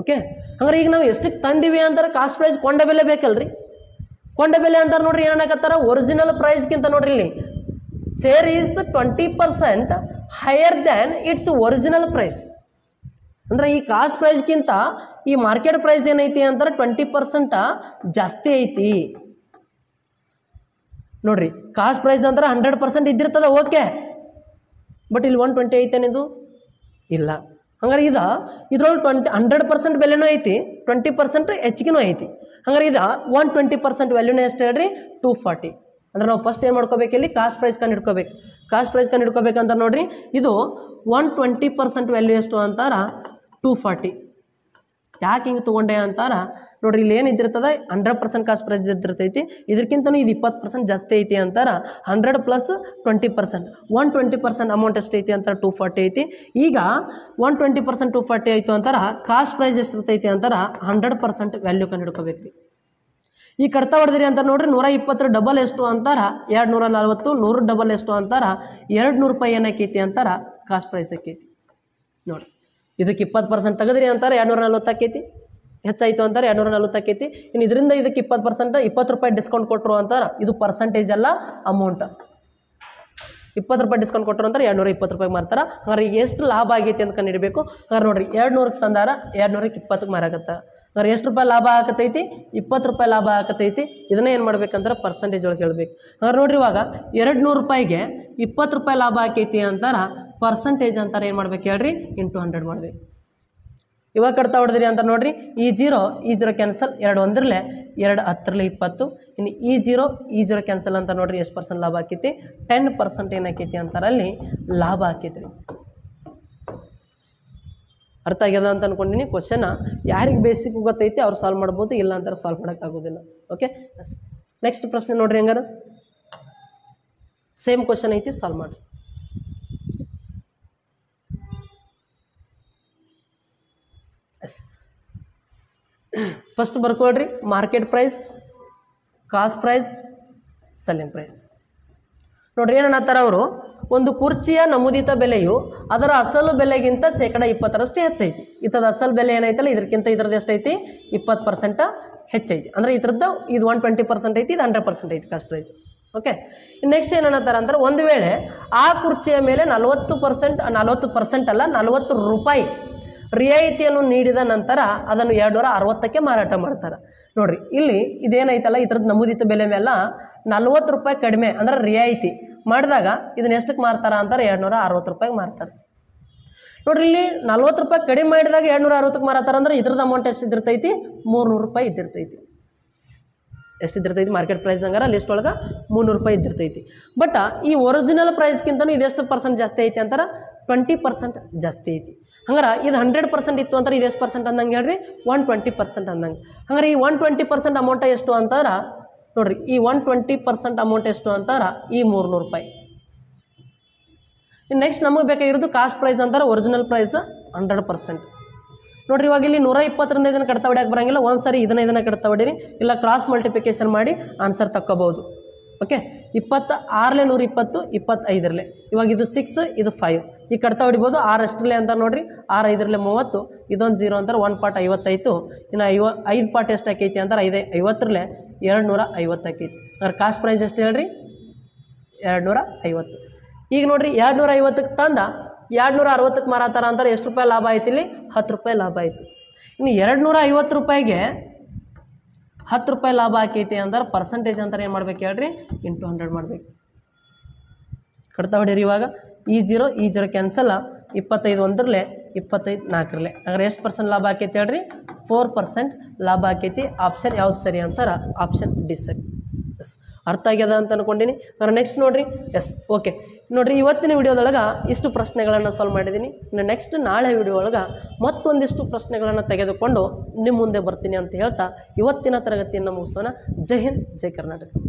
ಓಕೆ ಹಂಗಾರೆ ಈಗ ನಾವು ಎಷ್ಟಕ್ಕೆ ತಂದೀವಿ ಅಂತಾರೆ ಕಾಸ್ಟ್ ಪ್ರೈಸ್ ಕೊಂಡ ಬೆಲೆ ಬೇಕಲ್ರಿ. ಕೊಂಡ ಬೆಲೆ ಅಂತಾರೆ ನೋಡ್ರಿ ಏನಾಗತ್ತಾರ, ಒರಿಜಿನಲ್ ಪ್ರೈಸ್ಗಿಂತ ನೋಡ್ರಿ ಇಲ್ಲಿ chair is 20% higher than its original price. ಅಂದ್ರೆ ಈ ಕಾಸ್ಟ್ ಪ್ರೈಸ್ಗಿಂತ ಈ ಮಾರ್ಕೆಟ್ ಪ್ರೈಸ್ ಏನೈತಿ ಅಂತಾರೆ 20% ಜಾಸ್ತಿ ಐತಿ ನೋಡ್ರಿ. ಕಾಸ್ಟ್ ಪ್ರೈಸ್ ಅಂದ್ರೆ 100% ಇದ್ದಿರ್ತದ, ಓಕೆ. ಬಟ್ ಇಲ್ಲಿ 120 ಐತೇನಿದು ಇಲ್ಲ. ಹಂಗಾರೆ ಇದ್ರೊಳಗೆ 100% ಬೆಲೆನೂ ಐತಿ, 20% ಹೆಚ್ಚಿಗೆನೂ ಐತಿ. ಹಂಗಾರೆ 120% ವ್ಯಾಲ್ಯೂನೇ ಎಷ್ಟು ಹೇಳ್ರಿ? 240. ಅಂದ್ರೆ ನಾವು ಫಸ್ಟ್ ಏನು ಮಾಡ್ಕೋಬೇಕು, ಇಲ್ಲಿ ಕಾಸ್ಟ್ ಪ್ರೈಸ್ ಕಂಡು ಹಿಡ್ಕೋಬೇಕು. ಕಾಸ್ಟ್ ಪ್ರೈಸ್ ಕಂಡು ಹಿಡ್ಕೋಬೇಕಂತ ನೋಡ್ರಿ, ಇದು 120% ವ್ಯಾಲ್ಯೂ ಎಷ್ಟು ಅಂತಾರ 240. ಯಾಕೆ ಹಿಂಗೆ ತೊಗೊಂಡೆ ಅಂತಾರ ನೋಡ್ರಿ, ಇಲ್ಲಿ ಏನು ಇದ್ದಿರ್ತದೆ 100% ಕಾಸ್ಟ್ ಪ್ರೈಸ್ ಇದ್ದಿರ್ತೈತಿ. ಇದಕ್ಕಿಂತನೂ ಇದು 20% ಜಾಸ್ತಿ ಐತಿ ಅಂತಾರ. 100 + 20%, 120% ಅಮೌಂಟ್ ಎಷ್ಟು ಐತಿ ಅಂತಾರೆ 240 ಐತಿ. ಈಗ 120% 240 ಆಯಿತು ಅಂತಾರ. ಕಾಸ್ಟ್ ಪ್ರೈಸ್ ಎಷ್ಟು ಇರ್ತೈತಿ ಅಂತಾರ 100% ವ್ಯಾಲ್ಯೂ ಕಂಡು ಹಿಡ್ಕೋಬೇಕು. ಈ ಕಡ್ತಾ ಹೊಡೆದ್ರಿ ಅಂತ ನೋಡ್ರಿ, 120 ಡಬಲ್ ಎಷ್ಟು ಅಂತಾರ 240, 100 ಡಬಲ್ ಎಷ್ಟು ಅಂತಾರ 200 ರೂಪಾಯಿ ಏನಕ್ಕೈತಿ ಅಂತಾರ ಕಾಸ್ಟ್ ಪ್ರೈಸ್ ಆಕೈತಿ ನೋಡಿ. ಇದಕ್ಕೆ 20% ತೆಗೆದ್ರಿ ಅಂತಾರೆ 240 ಆಕೈತಿ, ಹೆಚ್ಚಾಯಿತು ಅಂತಾರೆ 240 ಆಕೈತಿ. ಇನ್ನು ಇದರಿಂದ ಇದಕ್ಕೆ 20% 20 ರೂಪಾಯಿ ಡಿಸ್ಕೌಂಟ್ ಕೊಟ್ಟರು ಅಂತಾರೆ. ಇದು ಪರ್ಸೆಂಟೇಜ್ ಅಲ್ಲ, ಅಮೌಂಟ್. 20 ರೂಪಾಯಿ ಡಿಸ್ಕೌಂಟ್ ಕೊಟ್ಟರು ಅಂತಾರೆ 220 ರೂಪಾಯಿ ಮಾರ್ತಾರೆ. ಹಾಗಾದ್ರೆ ಈಗ ಎಷ್ಟು ಲಾಭ ಆಗೈತಿ ಅಂತ ಕಂಡುಹಿಡಬೇಕು. ಹಾಗಾದ್ರೆ ನೋಡ್ರಿ 200ಕ್ಕೆ ತಂದಾರ, 220ಕ್ಕೆ ಮಾರಾಕತ್ತಾರ. ಹಾಗಾದ್ರೆ ಎಷ್ಟು ರೂಪಾಯಿ ಲಾಭ ಆಗತೈತಿ? 20 ರೂಪಾಯಿ ಲಾಭ ಆಗತೈತಿ. ಇದನ್ನ ಏನು ಮಾಡ್ಬೇಕಂದ್ರೆ ಪರ್ಸೆಂಟೇಜ್ ಒಳಗೆ ಹೇಳ್ಬೇಕು. ಹಾಗಾದ್ರೆ ನೋಡ್ರಿ ಇವಾಗ 200 ರೂಪಾಯಿಗೆ 20 ರೂಪಾಯಿ ಲಾಭ ಆಕೈತಿ ಅಂತಾರ. ಪರ್ಸೆಂಟೇಜ್ ಅಂತಾರೆ ಏನು ಮಾಡ್ಬೇಕು ಹೇಳ್ರಿ? ಇಂಟು 100 ಮಾಡ್ಬೇಕು. ಇವಾಗ ಕಡ್ತಾ ಹೊಡೆದ್ರಿ ಅಂತ ನೋಡ್ರಿ, ಈ ಜೀರೋ ಕ್ಯಾನ್ಸಲ್, 2 ಒಂದ್ರಲ್ಲೇ 2 10ರಲ್ಲಿ 20. ಇನ್ನು ಈ ಜೀರೋ ಕ್ಯಾನ್ಸಲ್ ಅಂತ ನೋಡ್ರಿ, ಎಷ್ಟು % ಲಾಭ ಆಕೈತಿ? 10% ಏನಾಕೈತಿ ಅಂತಾರೆ ಅಲ್ಲಿ ಲಾಭ ಆಕೈತ್ರಿ. ಅರ್ಥ ಆಗ್ಯದ ಅಂತ ಅನ್ಕೊಂಡಿನಿ. ಕ್ವಶನ್ ಯಾರಿಗೆ ಬೇಸಿಕ್ ಗೊತ್ತೈತಿ ಅವ್ರು ಸಾಲ್ವ್ ಮಾಡ್ಬೋದು, ಇಲ್ಲ ಅಂತಾರೆ ಸಾಲ್ವ್ ಮಾಡೋಕ್ಕಾಗೋದಿಲ್ಲ. ಓಕೆ ನೆಕ್ಸ್ಟ್ ಪ್ರಶ್ನೆ ನೋಡ್ರಿ, ಹೆಂಗಾರ ಸೇಮ್ ಕ್ವಶನ್ ಐತಿ, ಸಾಲ್ವ್ ಮಾಡಿ. ಫಸ್ಟ್ ಬರ್ಕೊಳ್ರಿ, market price, cost price, selling price. ನೋಡ್ರಿ ಏನನ್ನತ್ತಾರ ಅವರು, ಒಂದು ಕುರ್ಚಿಯ ನಮೂದಿತ ಬೆಲೆಯು ಅದರ ಅಸಲು ಬೆಲೆಗಿಂತ 20% ಹೆಚ್ಚೈತಿ. ಇತದ ಅಸಲು ಬೆಲೆ ಏನೈತಲ್ಲ ಇದಕ್ಕಿಂತ ಇದ್ರದ್ದು ಎಷ್ಟೈತಿ? 20% ಹೆಚ್ಚೈತಿ. ಅಂದ್ರೆ ಇದ್ರದ್ದು ಇದು 120% ಐತಿ, ಇದು 100% ಐತಿ ಕಾಸ್ಟ್ ಪ್ರೈಸ್. ಓಕೆ ನೆಕ್ಸ್ಟ್ ಏನನ್ನತ್ತಾರ ಅಂದ್ರೆ, ಒಂದು ವೇಳೆ ಆ ಕುರ್ಚಿಯ ಮೇಲೆ 40% ಅಲ್ಲ 40 ರೂಪಾಯಿ ರಿಯಾಯಿತಿಯನ್ನು ನೀಡಿದ ನಂತರ ಅದನ್ನು 260ಕ್ಕೆ ಮಾರಾಟ ಮಾಡ್ತಾರೆ. ನೋಡ್ರಿ ಇಲ್ಲಿ ಇದೇನೈತಲ್ಲ ಇದ್ರದ್ದು ನಮೂದಿತ ಬೆಲೆ ಮೇಲೆ 40 ರೂಪಾಯಿ ಕಡಿಮೆ ಅಂದ್ರೆ ರಿಯಾಯಿತಿ ಮಾಡಿದಾಗ ಇದನ್ನ ಎಷ್ಟಕ್ಕೆ ಮಾರ್ತಾರ ಅಂತಾರೆ? 260 ರೂಪಾಯಿಗೆ ಮಾರ್ತಾರೆ. ನೋಡ್ರಿ ಇಲ್ಲಿ 40 ರೂಪಾಯಿ ಕಡಿಮೆ ಮಾಡಿದಾಗ 260ಕ್ಕೆ ಮಾರಾತಾರ ಅಂದ್ರೆ ಇದ್ರದ್ದು ಅಮೌಂಟ್ ಎಷ್ಟು ಇದ್ದಿರ್ತೈತಿ? 300 ರೂಪಾಯಿ ಇದ್ದಿರ್ತೈತಿ. ಎಷ್ಟಿದ್ದಿರ್ತೈತಿ ಮಾರ್ಕೆಟ್ ಪ್ರೈಸ್ ಹಂಗಾರ ಲಿಸ್ಟ್ ಒಳಗೆ 300 ರೂಪಾಯಿ ಇದ್ದಿರ್ತೈತಿ. ಬಟ್ ಈ ಒರಿಜಿನಲ್ ಪ್ರೈಸ್ಗಿಂತನೂ ಇದೆಷ್ಟು % ಜಾಸ್ತಿ ಐತಿ ಅಂತಾರೆ? 20% ಜಾಸ್ತಿ ಐತಿ. ಹಂಗಾರೆ ಇದು 100% ಇತ್ತು ಅಂತಾರೆ, ಇದು ಎಷ್ಟು % ಅಂದಂಗೆ ಹೇಳ್ರಿ? 120% ಅಂದಂಗೆ. ಹಂಗಾರೆ ಈ 120% ಅಮೌಂಟ್ ಎಷ್ಟು ಅಂತಾರೆ ನೋಡ್ರಿ, ಈ 120% ಅಮೌಂಟ್ ಎಷ್ಟು ಅಂತಾರೆ? ಈ 300 ರೂಪಾಯಿ. ನೆಕ್ಸ್ಟ್ ನಮಗೆ ಬೇಕಾಗಿರೋದು ಕಾಸ್ಟ್ ಪ್ರೈಸ್ ಅಂತಾರೆ, ಒರಿಜಿನಲ್ ಪ್ರೈಸ್ 100%. ನೋಡ್ರಿ ಇವಾಗ ಇಲ್ಲಿ 120ರಿಂದ ಇದನ್ನು ಕಡ್ತಾ ಹೊಡ್ಯಾಕೆ ಬರಂಗಿಲ್ಲ. ಒಂದ್ಸರಿ ಇದನ್ನ ಕಡ್ತಾ ಹೊಡೀರಿ, ಇಲ್ಲ ಕ್ರಾಸ್ ಮಲ್ಟಿಪ್ಲಿಕೇಶನ್ ಮಾಡಿ ಆನ್ಸರ್ ತಕ್ಕೋಬಹುದು. ಓಕೆ 26 120 25 ಇವಾಗ ಇದು 6 ಇದು 5 ಈ ಕಡ್ತಾ ಹೊಡಿಬೋದು 6 ಅಷ್ಟರಲ್ಲೇ ಅಂತ ನೋಡ್ರಿ 6 5 30 ಇದೊಂದು 0 ಅಂತಾರೆ 1 ಪಾರ್ಟ್ 50 ಇನ್ನು 5 ಪಾರ್ಟ್ ಎಷ್ಟು ಆಕೈತಿ ಅಂತಾರೆ 50 250 ಆಕೈತಿ ಅದ್ರ ಕಾಸ್ಟ್ ಪ್ರೈಸ್ ಎಷ್ಟು ಹೇಳ್ರಿ 250 ಈಗ ನೋಡ್ರಿ 250ಕ್ಕೆ ತಂದ 260ಕ್ಕೆ ಮಾರಾತಾರ ಅಂತಾರೆ ಎಷ್ಟು ರೂಪಾಯಿ ಲಾಭ ಆಯ್ತು ಇಲ್ಲಿ 10 ರೂಪಾಯಿ ಲಾಭ ಆಯಿತು ಇನ್ನು 250 ರೂಪಾಯಿಗೆ 10 ರೂಪಾಯಿ ಲಾಭ ಆಕೈತಿ ಅಂದ್ರೆ ಪರ್ಸೆಂಟೇಜ್ ಅಂತಾರೆ ಏನು ಮಾಡ್ಬೇಕು ಹೇಳ್ರಿ ಇಂಟು 100 ಮಾಡ್ಬೇಕು ಕಡ್ತಾ ಹೊಡೀರಿ ಇವಾಗ ಈ 0 ಕ್ಯಾನ್ಸಲ್ 25 1 25 4 ಹಾಗಾದ್ರೆ ಎಷ್ಟು ಪರ್ಸೆಂಟ್ ಲಾಭ ಆಕೈತಿ ಹೇಳ್ರಿ 4% ಲಾಭ ಆಕೈತಿ ಆಪ್ಷನ್ ಯಾವ್ದು ಸರಿ ಅಂತಾರೆ ಆಪ್ಷನ್ ಡಿ ಸರಿ ಎಸ್ ಅರ್ಥ ಆಗ್ಯದ ಅಂತ ಅನ್ಕೊಂಡಿನಿ ಅಂದ್ರೆ ನೆಕ್ಸ್ಟ್ ನೋಡ್ರಿ ಎಸ್ ಓಕೆ ನೋಡ್ರಿ ಇವತ್ತಿನ ವಿಡಿಯೋದೊಳಗೆ ಇಷ್ಟು ಪ್ರಶ್ನೆಗಳನ್ನು ಸಾಲ್ವ್ ಮಾಡಿದ್ದೀನಿ ಇನ್ನು ನೆಕ್ಸ್ಟ್ ನಾಳೆ ವಿಡಿಯೋ ಒಳಗೆ ಮತ್ತೊಂದಿಷ್ಟು ಪ್ರಶ್ನೆಗಳನ್ನು ತೆಗೆದುಕೊಂಡು ನಿಮ್ಮ ಮುಂದೆ ಬರ್ತೀನಿ ಅಂತ ಹೇಳ್ತಾ ಇವತ್ತಿನ ತರಗತಿಯನ್ನು ಮುಗಿಸೋಣ ಜೈ ಹಿಂದ್ ಜೈ ಕರ್ನಾಟಕ